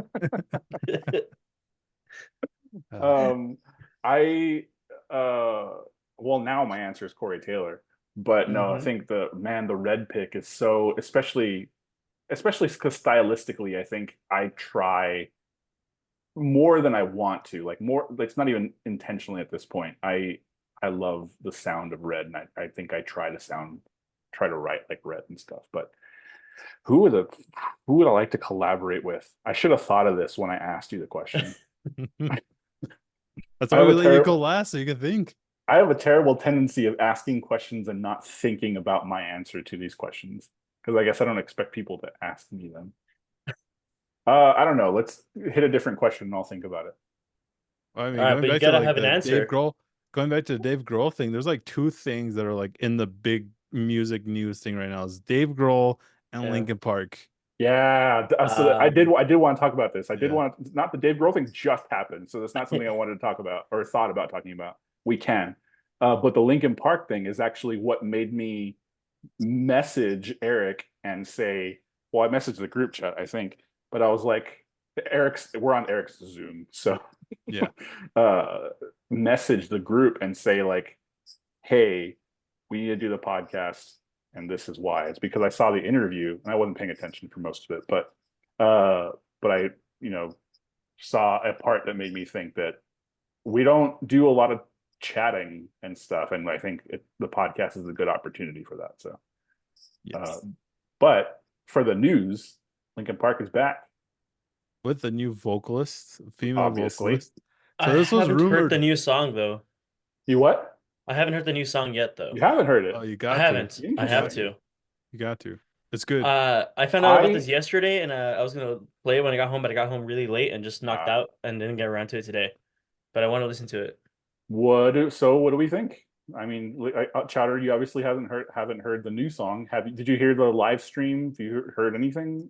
um, I well, now my answer is Corey Taylor, but no, I Hmm. think the red pick is so, especially because stylistically, I think I try more than I want to, like more. It's not even intentionally at this point. I love the sound of Red, and I think I try to write like Red and stuff. But who would the who would I like to collaborate with? I should have thought of this when I asked you the question. That's I why have we a let you go terrible last so you can think. I have a terrible tendency of asking questions and not thinking about my answer to these questions, because I guess I don't expect people to ask me them. I don't know. Let's hit a different question and I'll think about it. I All mean, right, but you gotta have an answer. Going back to the Dave Grohl thing, there's like two things that are like in the big music news thing right now. Is Dave Grohl and Yeah. Linkin Park. Yeah, so Um, I did want to talk about this. I did Yeah. want, not the Dave Grohl thing just happened, so that's not something I wanted to talk about or thought about talking about. We can, but the Linkin Park thing is actually what made me message Eric and say, well, I messaged the group chat, I think, but I was like, we're on Eric's Zoom, so Yeah. uh, message the group and say like, hey, we need to do the podcast, and this is why. It's because I saw the interview and I wasn't paying attention for most of it, but I, you know, saw a part that made me think that we don't do a lot of chatting and stuff, and I think the podcast is a good opportunity for that. So, uh, Yes. but for the news, Lincoln Park is back, With the new vocalist, female obviously. vocalist. I So this was haven't heard the rumored. new song though. You what? I haven't heard the new song yet You though. haven't heard Oh, it? you I got to. haven't. I You have got Interesting. to. to. You got to. It's good. I found out about this I yesterday, and I was gonna play it when I got home, but I got home really late and just knocked uh, out and didn't get around to it today. But I want to listen to it. what do we think? I mean, Chowder, you obviously haven't heard the new song. Did you hear the live stream? Have you heard anything?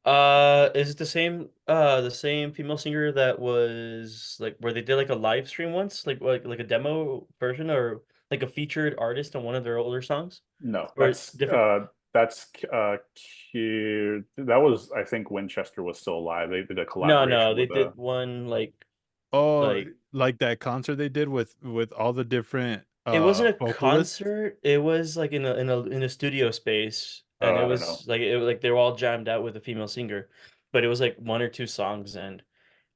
Is it the same female singer that was like where they did like a live stream once, like a demo version or like a featured artist on one of their older songs? No, Or it's different? that's cute. That was, I think, Winchester was still alive. They did a No, no, collaboration they with a did one Oh, like like that concert they did with all the different it wasn't a vocalists. concert. It was like in a studio space, and it I don't know. was like they were all jammed out with a female singer, but it was like one or two songs, and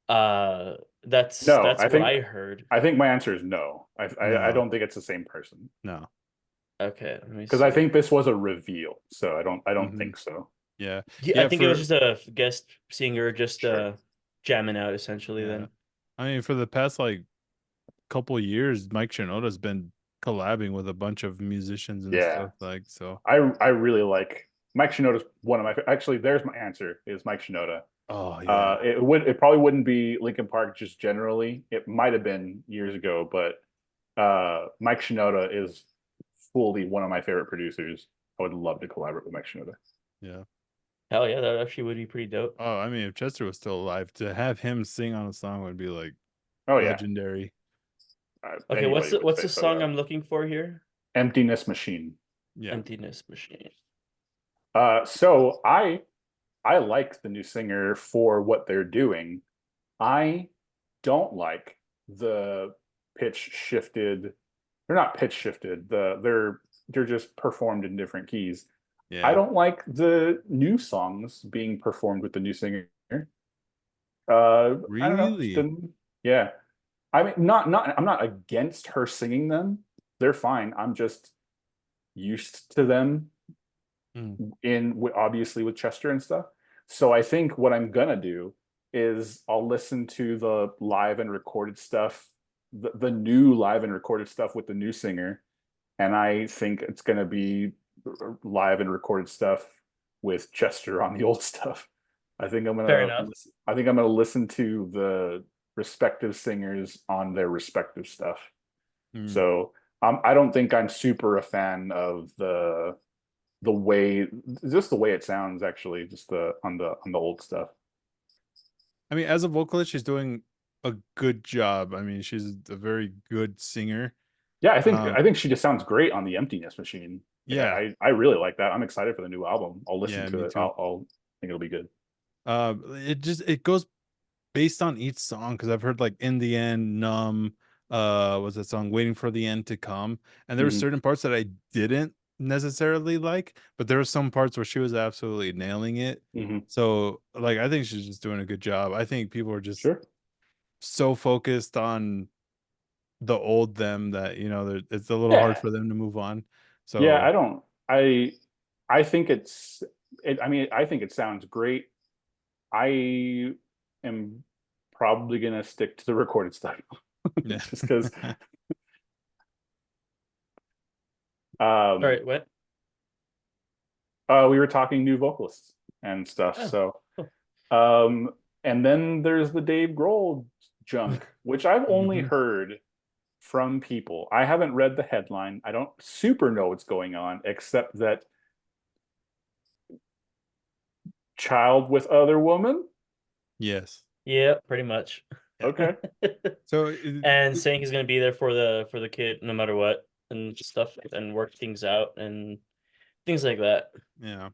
No, that's what I heard. I think my answer is no. I No, don't think it's the same person, no. Okay, let me because I see. think this was a reveal. So I don't Hmm. think so. Yeah. Yeah, I Yeah, think it was for just a guest singer, just Sure. jamming out essentially. yeah. Then I mean, for the past like couple years, Mike Shinoda's been collabing with a bunch of musicians and Yeah. stuff like so. I really like Mike Shinoda's one of my, actually, there's my answer, is Mike Shinoda. Oh yeah. It probably wouldn't be Linkin Park just generally. It might have been years ago, but Mike Shinoda is fully one of my favorite producers. I would love to collaborate with Mike Shinoda. Yeah. Hell yeah, that actually would be pretty dope. Oh, I mean, if Chester was still alive, to have him sing on a song would be like Oh yeah, legendary. Okay, anybody would what's say the so. song Yeah, I'm looking for here? Emptiness Machine. Yeah. Emptiness Machine. So I like the new singer for what they're doing. I don't like the pitch shifted. They're not pitch shifted. They're just performed in different keys. I Yeah. don't like the new songs being performed with the new singer. I don't know. Just Really? didn't. Yeah. I mean, not. I'm not against her singing them. They're fine. I'm just used to them Mm. obviously with Chester and stuff. So I think what I'm gonna do is I'll listen to the live and recorded stuff, the new live and recorded stuff with the new singer, and I think it's gonna be live and recorded stuff with Chester on the old stuff. Fair enough. I think I'm gonna listen to the respective singers on their respective stuff. Mm. So I don't think I'm super a fan of the way just the way it sounds actually just the on the old stuff. I mean, as a vocalist, she's doing a good job. I mean, she's a very good singer. Yeah, Um, I think she just sounds great on the Emptiness Machine. Like yeah, I really like that. I'm excited for the new album. I'll listen yeah, to me it. too. I'll think it'll be good. It goes based on each song because I've heard like in the end, numb, was that song waiting for the end to come, and there were Hmm. certain parts that I didn't necessarily like, but there were some parts where she was absolutely nailing it. Hmm. So like, I think she's just doing a good job. I think people are just Sure. so focused on the old them that it's a little hard Yeah. for them to move on. Yeah, So I I think I mean I think it sounds great. I am probably gonna stick to the recorded stuff yeah. just because All um right, what? we were talking new vocalists and stuff. Oh, So cool. Um, and then there's the Dave Grohl junk, which I've only Hmm. heard from people. I haven't read the headline. I don't super know what's going on, except that child with other woman. Yes. Yeah, pretty much. Yeah. Okay. So And saying he's gonna be there for the kid no matter what and stuff and work things out and things like that. yeah.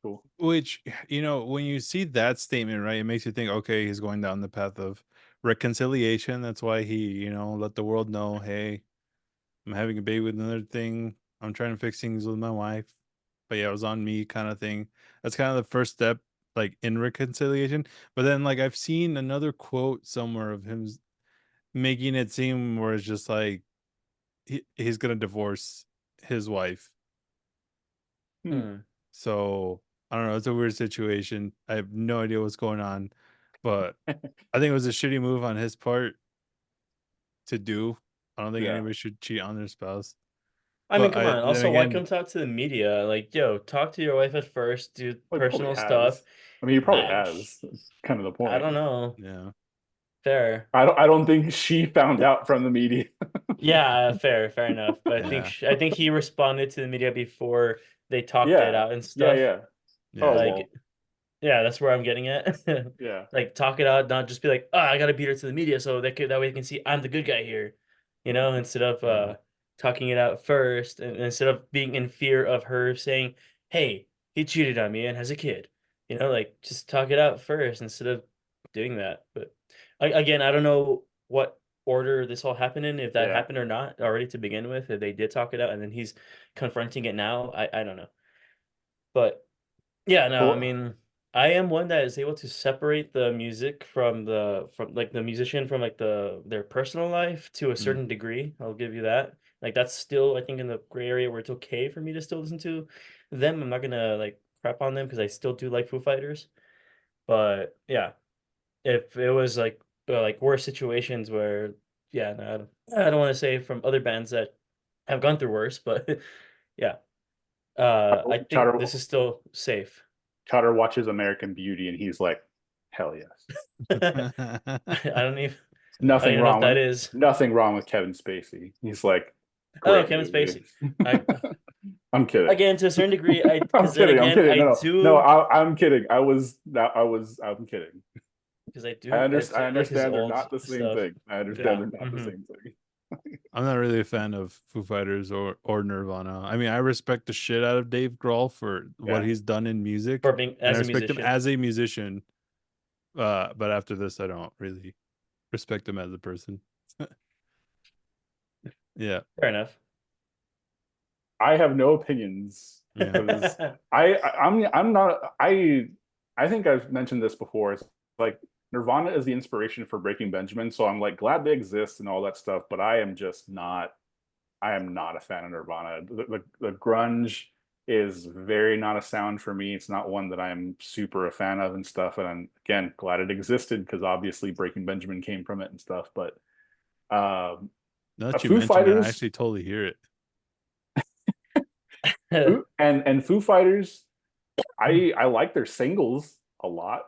Cool. Which, when you see that statement, right, it makes you think, okay, he's going down the path of reconciliation. That's why he, let the world know, hey, I'm having a baby with another thing. I'm trying to fix things with my wife. But yeah, it was on me kind of thing. That's kind of the first step, like in reconciliation. But then, like, I've seen another quote somewhere of him making it seem where it's just like he's going to divorce his wife. Hmm. Hmm. So I don't know. It's a weird situation. I have no idea what's going on, but I think it was a shitty move on his part to do. I don't think Yeah. anybody should cheat on their spouse. I mean, But come on. then Also, why again, come talk to the media? Like, yo, talk to your wife at first, do Well, he probably personal stuff. has. I mean, he probably I, has. That's kind of the I point. don't know. yeah, Fair. I don't think she found out from the media. Yeah, fair enough. But yeah, I think he responded to the media before they talked it Yeah. out and Yeah, stuff. yeah. Oh, yeah, Like, well, yeah, that's where I'm getting at. yeah. Like, talk it out, not just be like, oh, I gotta beat her to the media so that way they can see I'm the good guy here, instead of yeah, talking it out first, and instead of being in fear of her saying, hey, he cheated on me and has a kid, like just talk it out first instead of doing that. But again, I don't know what order this all happened in, if that Yeah. happened or not already to begin with, if they did talk it out and then he's confronting it now. I don't know, but. Yeah, no, I Well, mean, I am one that is able to separate the music from like the musician from like their personal life to a mm, certain degree. I'll give you that. Like that's still I think in the gray area where it's okay for me to still listen to them. I'm not gonna like crap on them because I still do like Foo Fighters. But yeah, if it was like worse situations where yeah, no, I don't want to say from other bands that have gone through worse, but yeah, I think Chatter this is still safe. Chatter watches American Beauty and he's like, hell yes. I don't even I don't Nothing even know what wrong that with is. nothing wrong with Kevin Spacey. He's like, Oh, Great Kevin movie. Spacey. I I'm kidding. again to a certain degree, I'm because then kidding. I'm again kidding. I No, do I'm kidding. I'm kidding. because I I do understand. I like his understand they're old not the same stuff. thing. I understand Yeah. they're not the same thing. I'm not really a fan of Foo Fighters or Nirvana. I mean, I respect the shit out of Dave Grohl for what Yeah. he's done in music, For being and I as a respect him musician. as a musician. But after this, I don't really respect him as a person. Yeah, Fair enough. I have no opinions yeah. because I'm not I think I've mentioned this before. It's like Nirvana is the inspiration for Breaking Benjamin, so I'm like glad they exist and all that stuff, but I am not a fan of Nirvana. The grunge is very not a sound for me. It's not one that I'm super a fan of and stuff. And I'm again glad it existed because obviously Breaking Benjamin came from it and stuff. But um, Now that you Foo mention it, I Fighters actually totally hear it. And Foo Fighters, I like their singles a lot,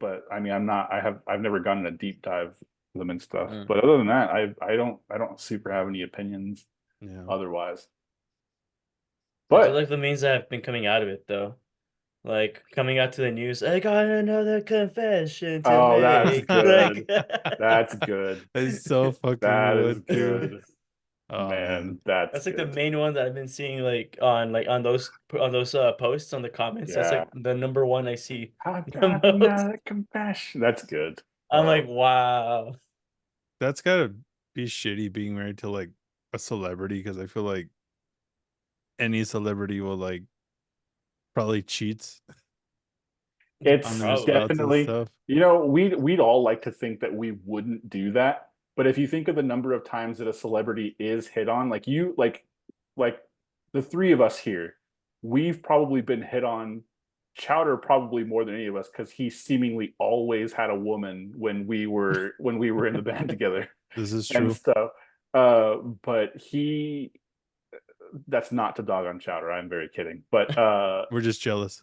but I mean I've never gotten a deep dive of them and stuff. Mm. But other than that, I don't super have any opinions Yeah. otherwise. I do But like the memes that have been coming out of it though. Like coming out to the news, I got another confession to oh, that's make. Like good. That's good. It's so fucking That is good too. good. Oh man. Man, that's that's like the good. main one that I've been seeing on those posts on the comments. That's Yeah. like the number one I see I the got most. another confession. That's good. I'm like, wow. That's gotta be shitty being married to like a celebrity because I feel like any celebrity will like probably cheats on It's their Probably. spouse and definitely, stuff. you know, we'd all like to think that we wouldn't do that. But if you think of the number of times that a celebrity is hit on, like the three of us here, we've probably been hit on. Chowder probably more than any of us because he seemingly always had a woman when we were in the band together This is and true. stuff. But he that's not to dog on Chowder. I'm very kidding. But We're just jealous.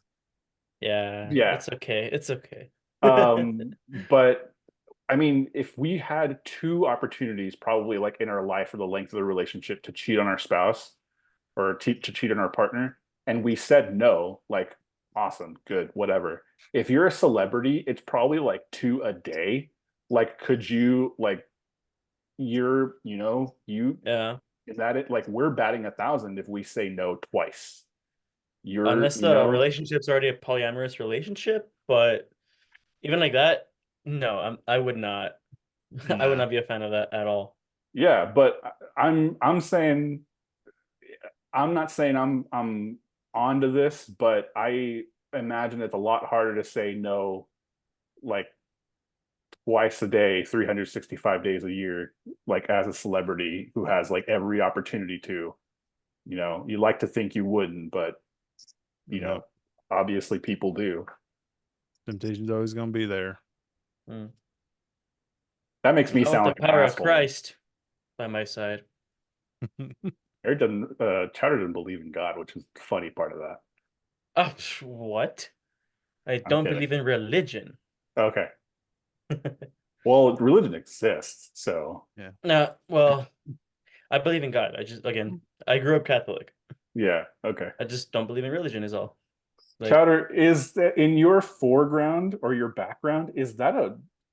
Yeah, yeah. it's okay. It's okay. But I mean, if we had two opportunities, probably like in our life or the length of the relationship, to cheat on our spouse or to cheat on our partner, and we said no, like awesome, good, whatever. If you're a celebrity, it's probably like two a day. Like, could you like you Yeah. is that it? Like we're batting 1,000 if we say no twice. You're, Unless the relationship's already a polyamorous relationship, but even like that, no, I would not. I would Nah. not be a fan of that at all. yeah, but I'm saying I'm not saying I'm onto this, but I imagine it's a lot harder to say no like twice a day, 365 days a year, like as a celebrity who has like every opportunity to. You know, you like to think you wouldn't, but you No. know, obviously people do. Temptation's always gonna be there. Mm. That makes me Not with sound the like an power of asshole. Christ by my side. Eric doesn't Chowder doesn't believe in God, which is the funny part of that. Oh, what? I I'm don't kidding. believe in religion. Okay. Well, religion exists, so Yeah. No, well, I believe in God. Again, I grew up Catholic. yeah, okay. I just don't believe in religion is all. Like, Chowder, is that in your foreground or your background? Is that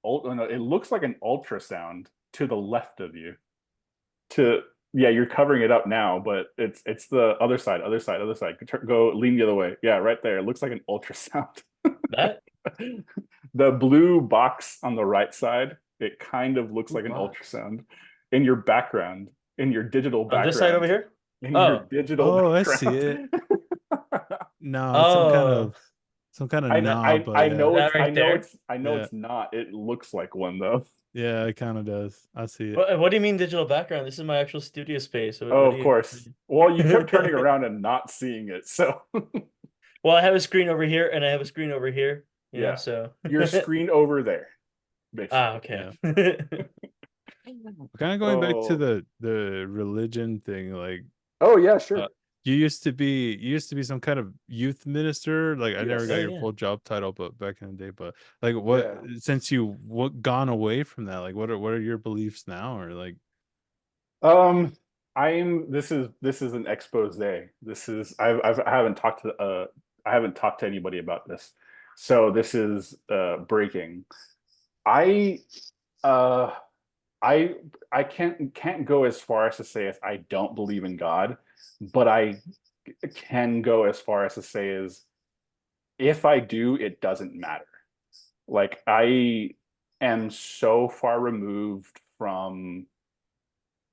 oh, no, it looks like an ultrasound to the left of you. To Yeah, you're covering it up now, but it's the other side, other side, other side. Go lean the other way. Yeah, right there. It looks like an ultrasound. that? The blue box on the right side, it kind of looks Blue like an box. ultrasound in your background, in your digital On this side over background, here? in your Oh. digital Oh, I see it. background. No, it's Oh. some kind of That knob, but yeah. that right there? I know Yeah. it's not. It looks like one though. Yeah, it kind of does. I see it. What do you mean digital background? This is my actual studio space. Oh, What of do you course. Well, you kept turning around and not seeing it, so Well, I have a screen over here and I have a screen over here, yeah, so your screen over there, Ah, basically. okay. Yeah. Kind of going back to Oh, the religion thing, like oh yeah, uh, sure. you used to be some kind of youth minister. Like I never got Yes. Oh your yeah. full job title, but back in the day, but like what Yeah. since you gone away from that, like what are your beliefs now or like Um, This is an expose. I haven't talked to anybody about this. So this is breaking. I uh I I can't go as far as to say as I don't believe in God, but I can go as far as to say is if I do, it doesn't matter. Like I am so far removed from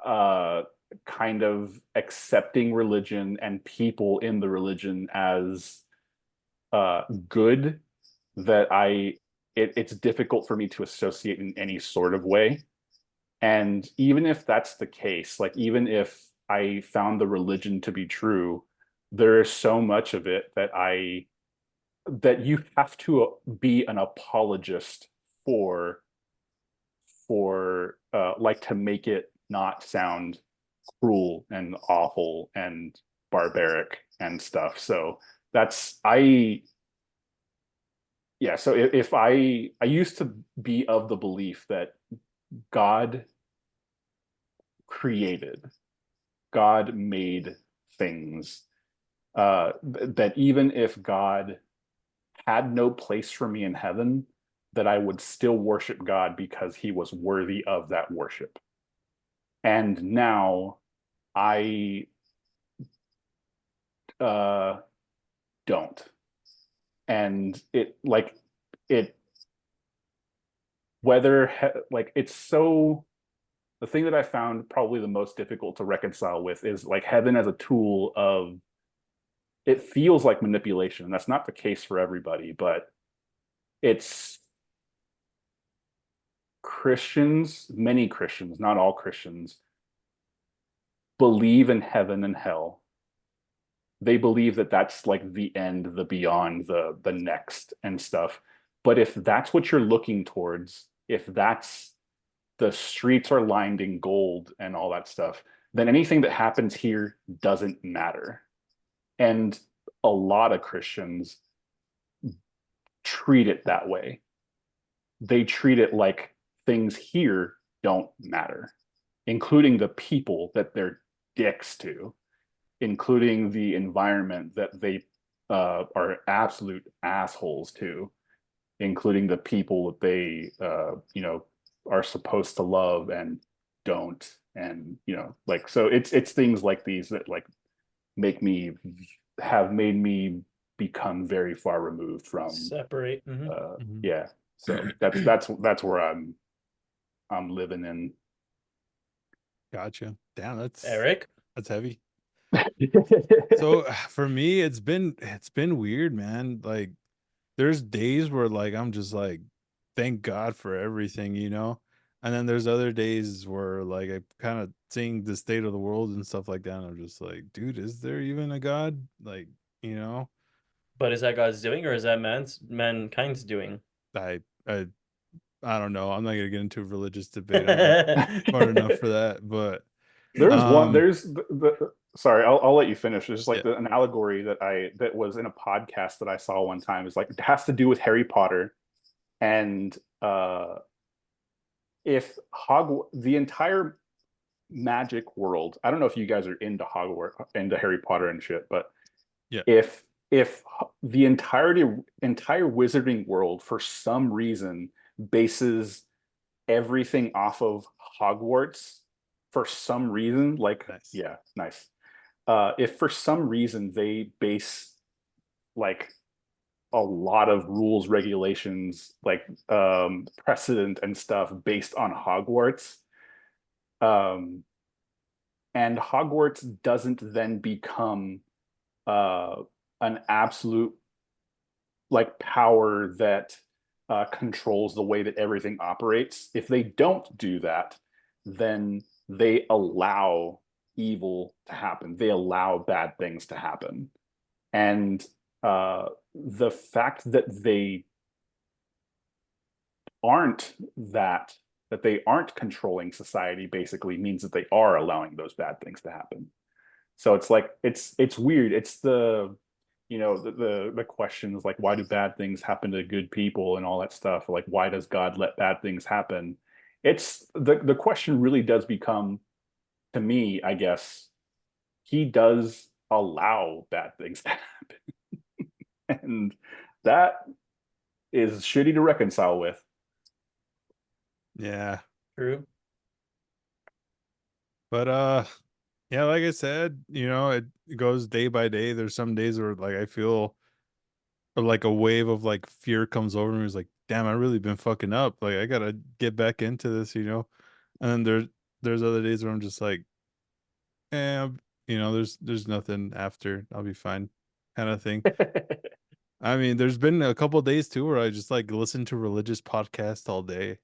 uh kind of accepting religion and people in the religion as good that it's difficult for me to associate in any sort of way. And even if that's the case, like even if I found the religion to be true, there is so much of it that you have to be an apologist for like to make it not sound cruel and awful and barbaric and stuff. So that's I yeah, so if I used to be of the belief that God created, God made things, that even if God had no place for me in heaven, that I would still worship God because he was worthy of that worship. And now I uh, don't. And it, like, it's so, the thing that I found probably the most difficult to reconcile with is like heaven as a tool of, it feels like manipulation. And that's not the case for everybody, but it's Christians, many Christians, not all Christians, believe in heaven and hell. They believe that that's like the end, the beyond, the next and stuff. But if that's what you're looking towards, if that's the streets are lined in gold and all that stuff, then anything that happens here doesn't matter. And a lot of Christians treat it that way. They treat it like things here don't matter, including the people that they're dicks to, including the environment that they are absolute assholes to, including the people that they are supposed to love and don't. And like, so it's things like these that like make me have made me become very far removed from Separate. yeah. So that's where I'm living in. Gotcha. Damn, Eric? that's heavy. So for me, it's been weird, man. Like there's days where like I'm just like, thank God for everything, you know? And then there's other days where like I kind of seeing the state of the world and stuff like that. And I'm just like, dude, is there even a God? Like, you know, But is that God's doing or is that mankind's doing? I I I don't know. I'm not gonna get into a religious debate. I'm not smart enough for that. But There's one. um There's Sorry, I'll let you finish. There's like yeah, an allegory that was in a podcast that I saw one time. It's like it has to do with Harry Potter, and if Hogwarts, the entire magic world. I don't know if you guys are into Hogwarts, into Harry Potter and shit, but yeah, if the entire wizarding world for some reason bases everything off of Hogwarts for some reason, like nice. yeah, nice. If for some reason they base like a lot of rules, regulations, like precedent and stuff based on Hogwarts, um, and Hogwarts doesn't then become uh, an absolute like power that controls the way that everything operates. If they don't do that, then they allow evil to happen. They allow bad things to happen. And the fact that they aren't that they aren't controlling society basically means that they are allowing those bad things to happen. So it's like it's weird. It's the questions like why do bad things happen to good people and all that stuff. Like why does God let bad things happen? It's the question really does become to me, I guess he does allow bad things to happen, and that is shitty to reconcile with. Yeah. True. But yeah, like I said, it goes day by day. There's some days where like I feel like a wave of like fear comes over me. It's like, damn, I really been fucking up. Like I gotta get back into this. And then there's other days where I'm just like, eh, there's nothing after. I'll be fine, kind of thing. I mean, there's been a couple days too where I just like listen to religious podcasts all day.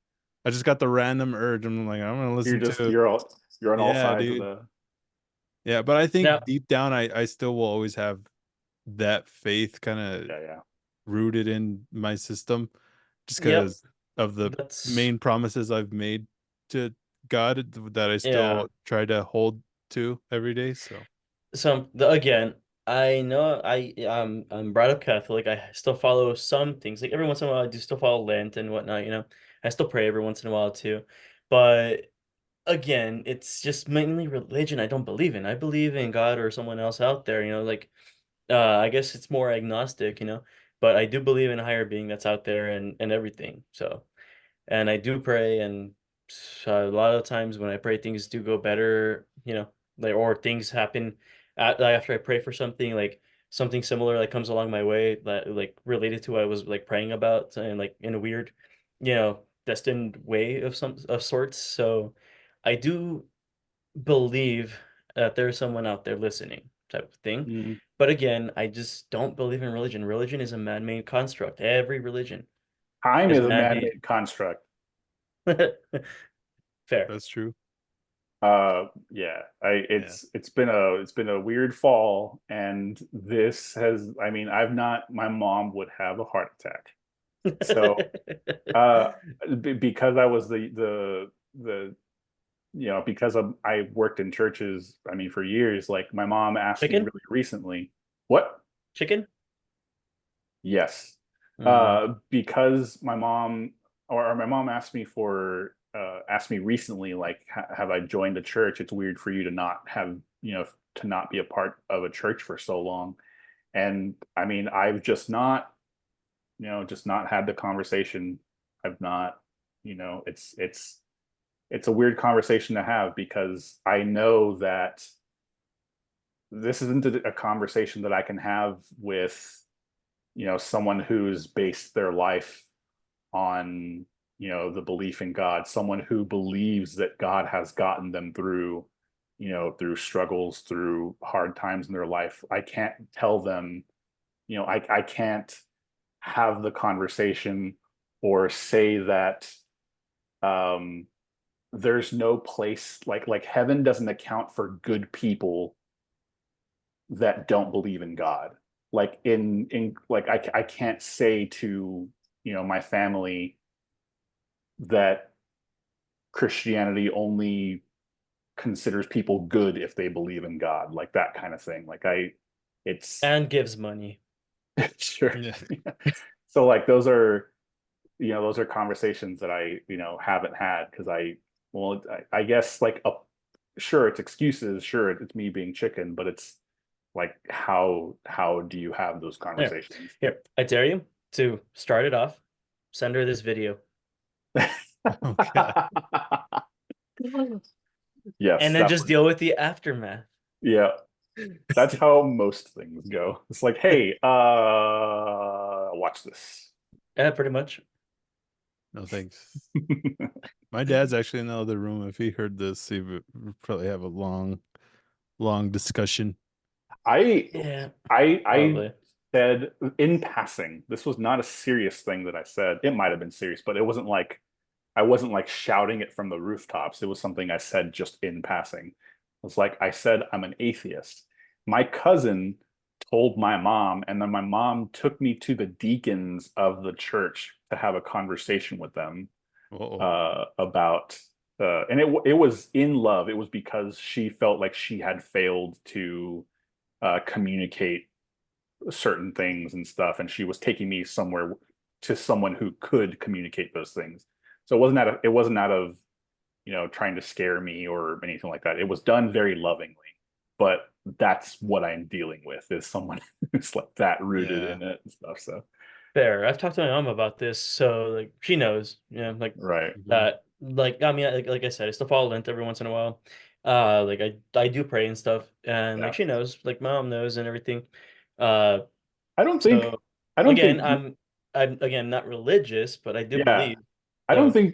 I just got the random urge. I'm like, I'm gonna You're listen just to, you're on all yeah, sides of dude. the Yeah, but I Now, think deep down, I still will always have that faith kind of yeah. rooted in my system, just yep, because of the that's main promises I've made to God that I yeah. still try to hold to every day. So, Again, I know I'm brought up Catholic. I still follow some things. Like every once in a while, I do still follow Lent and whatnot. I still pray every once in a while too. But again, it's just mainly religion I don't believe in. I believe in God or someone else out there. Like I guess it's more agnostic. But I do believe in a higher being that's out there and everything. So. And I do pray, and a lot of times when I pray, things do go better, like or things happen after I pray for something, like something similar like comes along my way that like related to what I was like praying about, and like in a weird, destined way of sorts. So I do believe that there's someone out there listening, type of thing. Mm. But again, I just don't believe in religion. Religion is a man-made construct. Every religion Time is is a man-made. man-made construct. Fair. that's true. Yeah, I Yeah. it's been a weird fall, and this has, I mean, I've not, my mom would have a heart attack. So uh because I was the because I worked in churches, I mean, for years, like my mom asked me Chicken? really recently, what? Chicken? Yes. Mm. Because my mom, or my mom asked me recently, like, have I joined a church? It's weird for you to not have, to not be a part of a church for so long. And I mean, I've just not had the conversation. I've not, it's a weird conversation to have, because I know that this isn't a conversation that I can have with, someone who's based their life on, the belief in God, someone who believes that God has gotten them through, through struggles, through hard times in their life. I can't tell them, I can't have the conversation or say that um there's no place, like heaven doesn't account for good people that don't believe in God. Like in like I can't say to, my family that Christianity only considers people good if they believe in God, like that kind of thing. Like it's And gives money. sure. Yeah. So like those are conversations that I, haven't had, because I guess like sure, it's excuses, sure, it's me being chicken, but it's like how do you have those Here, conversations? here. I dare you to start it off. Send her this video. Oh God. Yes, And then that just would, deal with the aftermath. yeah, that's how most things go. It's like, hey, watch this. Yeah, pretty much. No thanks. My dad's actually in the other room. If he heard this, he would probably have a long discussion. I Yeah, I probably. said in passing, this was not a serious thing that I said. It might have been serious, but it wasn't like I wasn't like shouting it from the rooftops. It was something I said just in passing. It was like I said, I'm an atheist. My cousin told my mom, and then my mom took me to the deacons of the church to have a conversation with them Oh, about and it was in love. It was because she felt like she had failed to communicate certain things and stuff, and she was taking me somewhere to someone who could communicate those things. So it wasn't out of trying to scare me or anything like that. It was done very lovingly, but that's what I'm dealing with is someone who's like that rooted Yeah. in it and stuff. So Fair. I've talked to my mom about this, so like she knows, like right. Mhm. that. Like I mean, like I said, I still follow Lent every once in a while. Like I do pray and stuff, and like Yeah. she knows, like my mom knows and everything. Uh, I don't think so I don't again, think I'm again not religious, but I do yeah. believe. So I don't think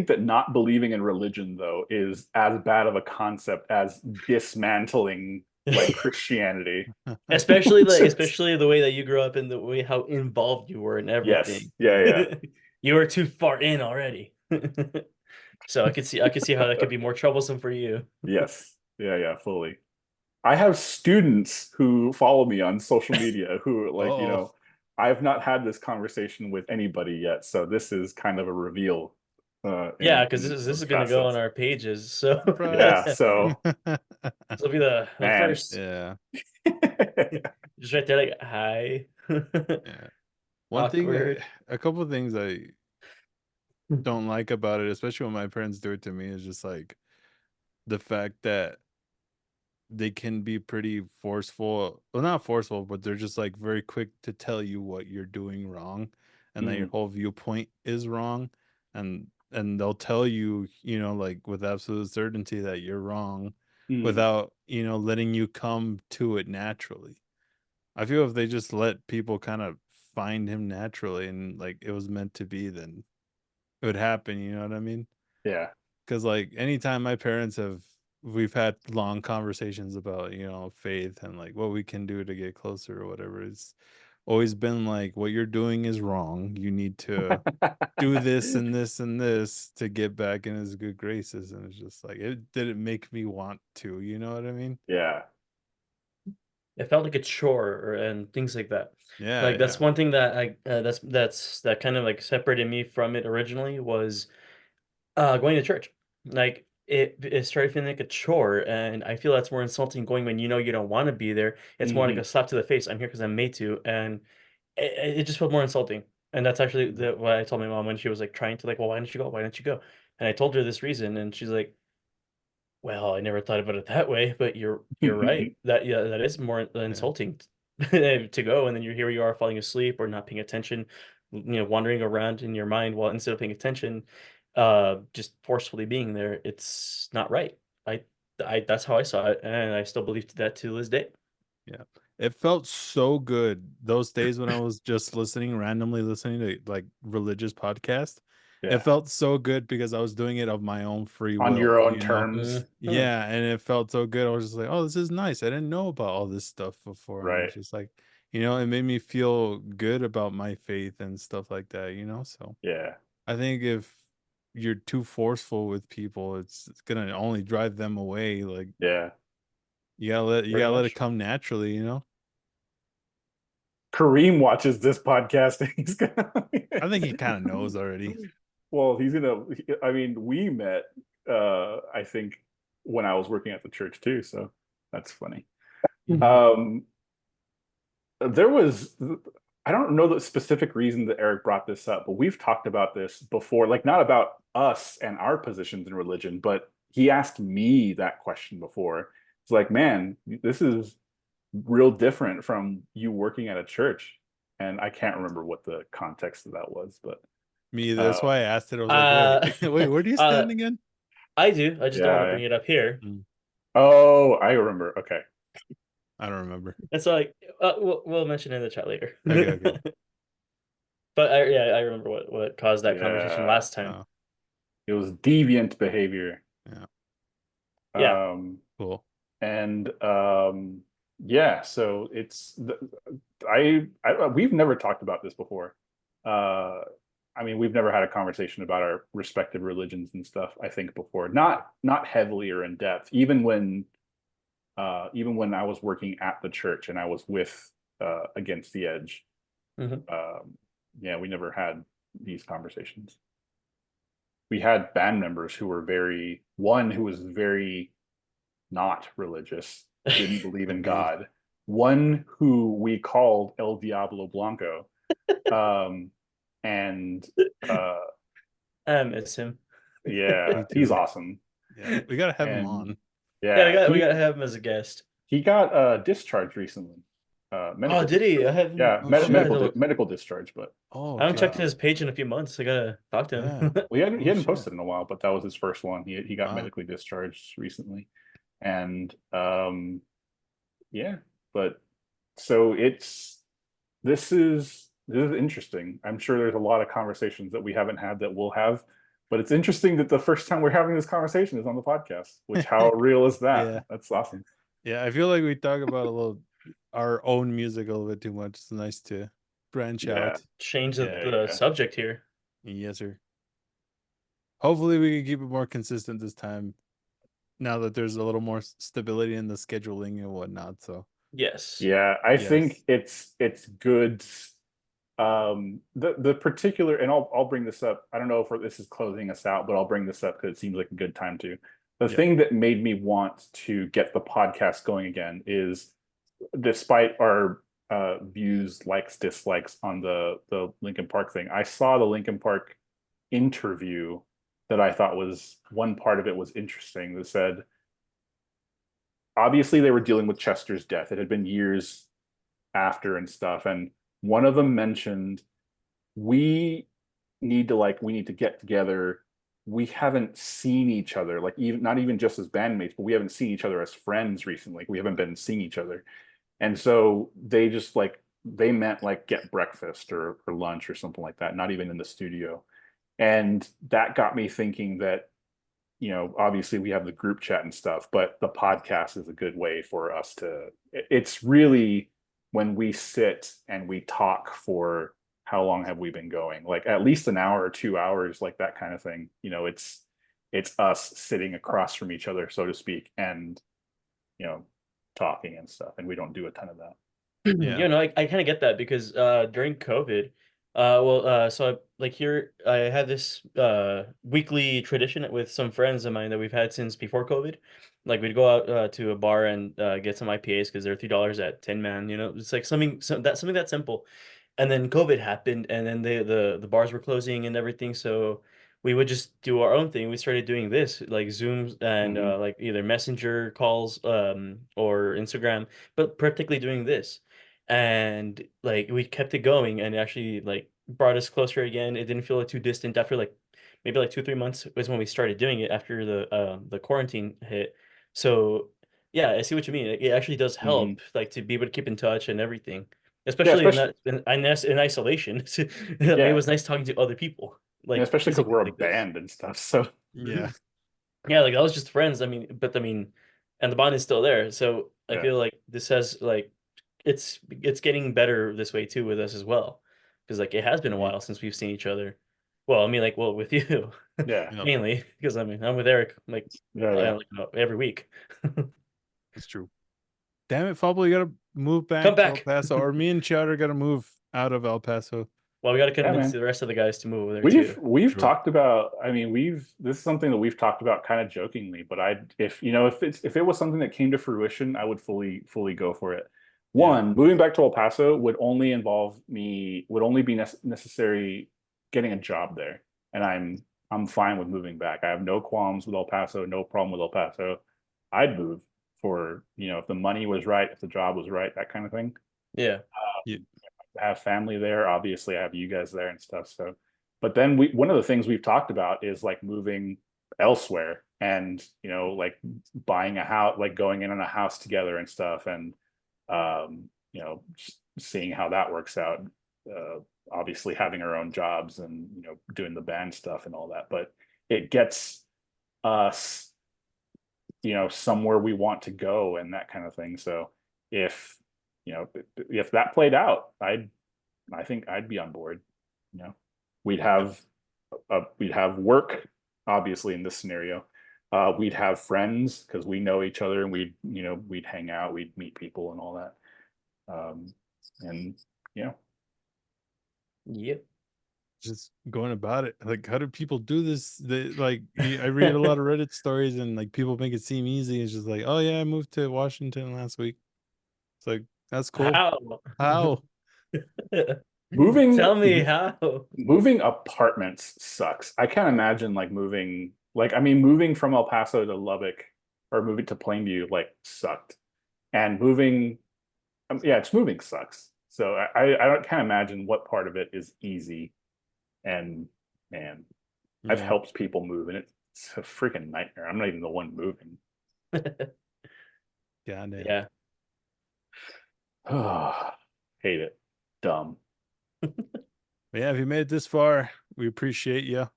that not believing in religion though is as bad of a concept as dismantling like Christianity. especially the way that you grew up and the way how involved you were in Yes. everything. Yeah, yeah. You were too far in already. So I could see how that could be more troublesome for you. Yes. Yeah, yeah, fully. I have students who follow me on social media who like, Oh, I've not had this conversation with anybody yet, so this is kind of a reveal Yeah, in because this some is gonna go on facets. our pages. So Yeah, surprise. so this will be the man. first Yeah. just right there, like hi. Yeah. One thing, Awkward. a couple of things I don't like about it, especially when my parents do it to me, is just like the fact that they can be pretty forceful. Well, not forceful, but they're just like very quick to tell you what you're doing wrong and that your Mm, whole viewpoint is wrong. And they'll tell you, like with absolute certainty that you're wrong mm, without, letting you come to it naturally. I feel if they just let people kind of find him naturally and like it was meant to be, then it would happen, you know what I mean? yeah. Because like anytime my parents we've had long conversations about, faith and like what we can do to get closer or whatever. It's always been like what you're doing is wrong. You need to do this and this and this to get back in his good graces. And it's just like it didn't make me want to, you know what I mean? Yeah. It felt like a chore and things like that. Yeah, Like that's yeah. one thing that that kind of like separated me from it originally was going to church. Like it started feeling like a chore, and I feel that's more insulting going when you know you don't want to be there. It's more like a Hmm. slap to the face. I'm here because I'm made to, and it just felt more insulting. And that's actually what I told my mom when she was like trying to like, well, why didn't you go? Why didn't you go? And I told her this reason, and she's like, well, I never thought about it that way, but you're right. That yeah, that is more Yeah. insulting to go, and then here you are falling asleep or not paying attention, wandering around in your mind while instead of paying attention, just forcefully being there. It's not right. I I that's how I saw it, and I still believe that to this day. Yeah. It felt so good those days when I was just randomly listening to like religious podcast. It Yeah. felt so good because I was doing it of my own free On your own will. terms. Mhm. Yeah, and it felt so good. I was just like, "Oh, this is nice. I didn't know about all this stuff before." And Right. it's just like, it made me feel good about my faith and stuff like that. So Yeah. I think if you're too forceful with people, it's gonna only drive them away. Like Yeah. you Pretty gotta let it much. come naturally. Kareem watches this podcast and he's gonna I think he kind of knows already. well, he's gonna I mean, we met I think when I was working at the church too, so that's funny. Mhm. Um there was I don't know the specific reason that Eric brought this up, but we've talked about this before, like not about us and our positions in religion, but he asked me that question before. It's like, man, this is real different from you working at a church. And I can't remember what the context of that was, but Me either. That's why I um, asked it. I was like, wait, Uh, wait, where do you uh, stand again? I do. I just don't want to yeah. bring it up here. Mm, Oh, I remember. Okay. I don't remember. And so like we'll mention it in the chat later. Okay, okay. But yeah, I remember what caused that conversation Yeah. last time. Oh, It was deviant behavior. yeah. Yeah. Um, Cool. and yeah, so I we've never talked about this before. Uh, I mean, we've never had a conversation about our respective religions and stuff, I think before. Not heavily or in depth, even when I was working at the church and I was with Against the Edge. Hmm. Yeah, we never had these conversations. We had band members who were one who was very not religious, didn't believe in Agreed. God. One who we called El Diablo Blanco. Um, and uh, I miss him. Yeah, Me he's too. awesome. Yeah, we gotta have him And on. Yeah, yeah, we gotta have him as a guest. he got discharged recently. Oh, Medical did he? I discharge. haven't. Yeah, Oh shit. medical discharge, but Oh, I haven't okay. checked uh his page in a few months. I gotta talk to Yeah. him. he Oh hadn't shit. posted in a while, but that was his first one. He got Wow. medically discharged recently. And yeah, but so this is interesting. I'm sure there's a lot of conversations that we haven't had that we'll have, but it's interesting that the first time we're having this conversation is on the podcast, which how real is that? Yeah. That's awesome. Yeah, I feel like we talk about a little our own music a little bit too much. It's nice to branch Yeah, out. Change Yeah. the subject here. Yes, sir. Hopefully we can keep it more consistent this time now that there's a little more stability in the scheduling and whatnot. So Yes. yeah. I think yes. it's good. The particular, and I'll bring this up. I don't know if this is closing us out, but I'll bring this up because it seems like a good time to. The Yeah. thing that made me want to get the podcast going again is, despite our views, likes, dislikes on the Linkin Park thing, I saw the Linkin Park interview that I thought was one part of it was interesting. That said, obviously they were dealing with Chester's death. It had been years after and stuff, and one of them mentioned we we need to get together. We haven't seen each other, like even not even just as bandmates, but we haven't seen each other as friends recently. We haven't been seeing each other. And so they just like they meant like get breakfast or lunch or something like that, not even in the studio. And that got me thinking that, obviously we have the group chat and stuff, but the podcast is a good way for us to, it's really when we sit and we talk for how long have we been going? Like at least an hour or 2 hours, like that kind of thing. It's us sitting across from each other, so to speak, and you know, talking and stuff. And we don't do a ton of that. Yeah. I kind of get that because during COVID, so like here I had this weekly tradition with some friends of mine that we've had since before COVID. Like we'd go out to a bar and get some IPAs because they're $3 at Tin Man. It's like something that simple. And then COVID happened, and then the bars were closing and everything. So we would just do our own thing. We started doing this like Zooms and Mm-hmm. like either Messenger calls or Instagram, but particularly doing this. And like we kept it going and it actually like brought us closer again. It didn't feel like too distant after like maybe like 2 3 months was when we started doing it after the quarantine hit. So yeah, I see what you mean. It actually does Mm-hmm. help like to be able to keep in touch and everything, Yeah, especially especially in isolation. It yeah, was nice talking to other people and like especially because physically we're a like this. band and stuff. So Yeah. Yeah, like, I was just friends, I mean and the bond is still there, so I yeah. feel like this has, like it's getting better this way too with us as well, because like, it has been a Mhm. while since we've seen each other. Well, I mean, like, well, with you, Yeah. Yep. mainly, because, I mean, I'm with Eric, like, Yeah. Yeah. every week. That's true. Damn it, Fable, you gotta move Come back to El back! Paso, or me and Chowder gotta move out of El Paso. Well, we gotta Yeah, convince man. the rest of the guys to move over there We've too. we've True. talked about, I mean, this is something that we've talked about kind of jokingly, but if it was something that came to fruition, I would fully go for it. Yeah. One, moving back to El Paso would only be necessary getting a job there. And I'm fine with moving back. I have no qualms with El Paso, no problem with El Paso. I'd move for, if the money was right, if the job was right, that kind of thing. Yeah. Yeah. Have family there. Obviously, I have you guys there and stuff. So, but then one of the things we've talked about is like moving elsewhere and, like buying a house, like going in on a house together and stuff. And, just seeing how that works out. Uh, Obviously having our own jobs and, doing the band stuff and all that, but it gets us, somewhere we want to go and that kind of thing. So if, if that played out, I think I'd be on board. You know, we'd Yep. have we'd have work, obviously in this scenario. We'd have friends because we know each other and we'd hang out, we'd meet people and all that. And you know, Yep. Just going about it. Like, how do people do this? I read a lot of Reddit stories and like people make it seem easy. It's just like, oh yeah, I moved to Washington last week. It's like, that's cool. How? How? Moving Tell me how. moving apartments sucks. I can't imagine like moving I mean moving from El Paso to Lubbock or moving to Plainview like sucked. And moving yeah, just moving sucks. So I can't imagine what part of it is easy. And man, I've Yeah. helped people move and it's a freaking nightmare. I'm not even the one moving. Goddamn. Yeah. Hate it. Dumb. But yeah, if you made it this far, we appreciate you.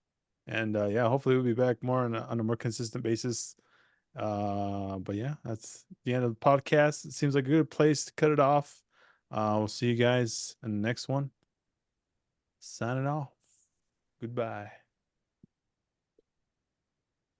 And yeah, hopefully we'll be back more on a more consistent basis. But yeah, that's the end of the podcast. It seems like a good place to cut it off. We'll see you guys in the next one. Signing off. Goodbye.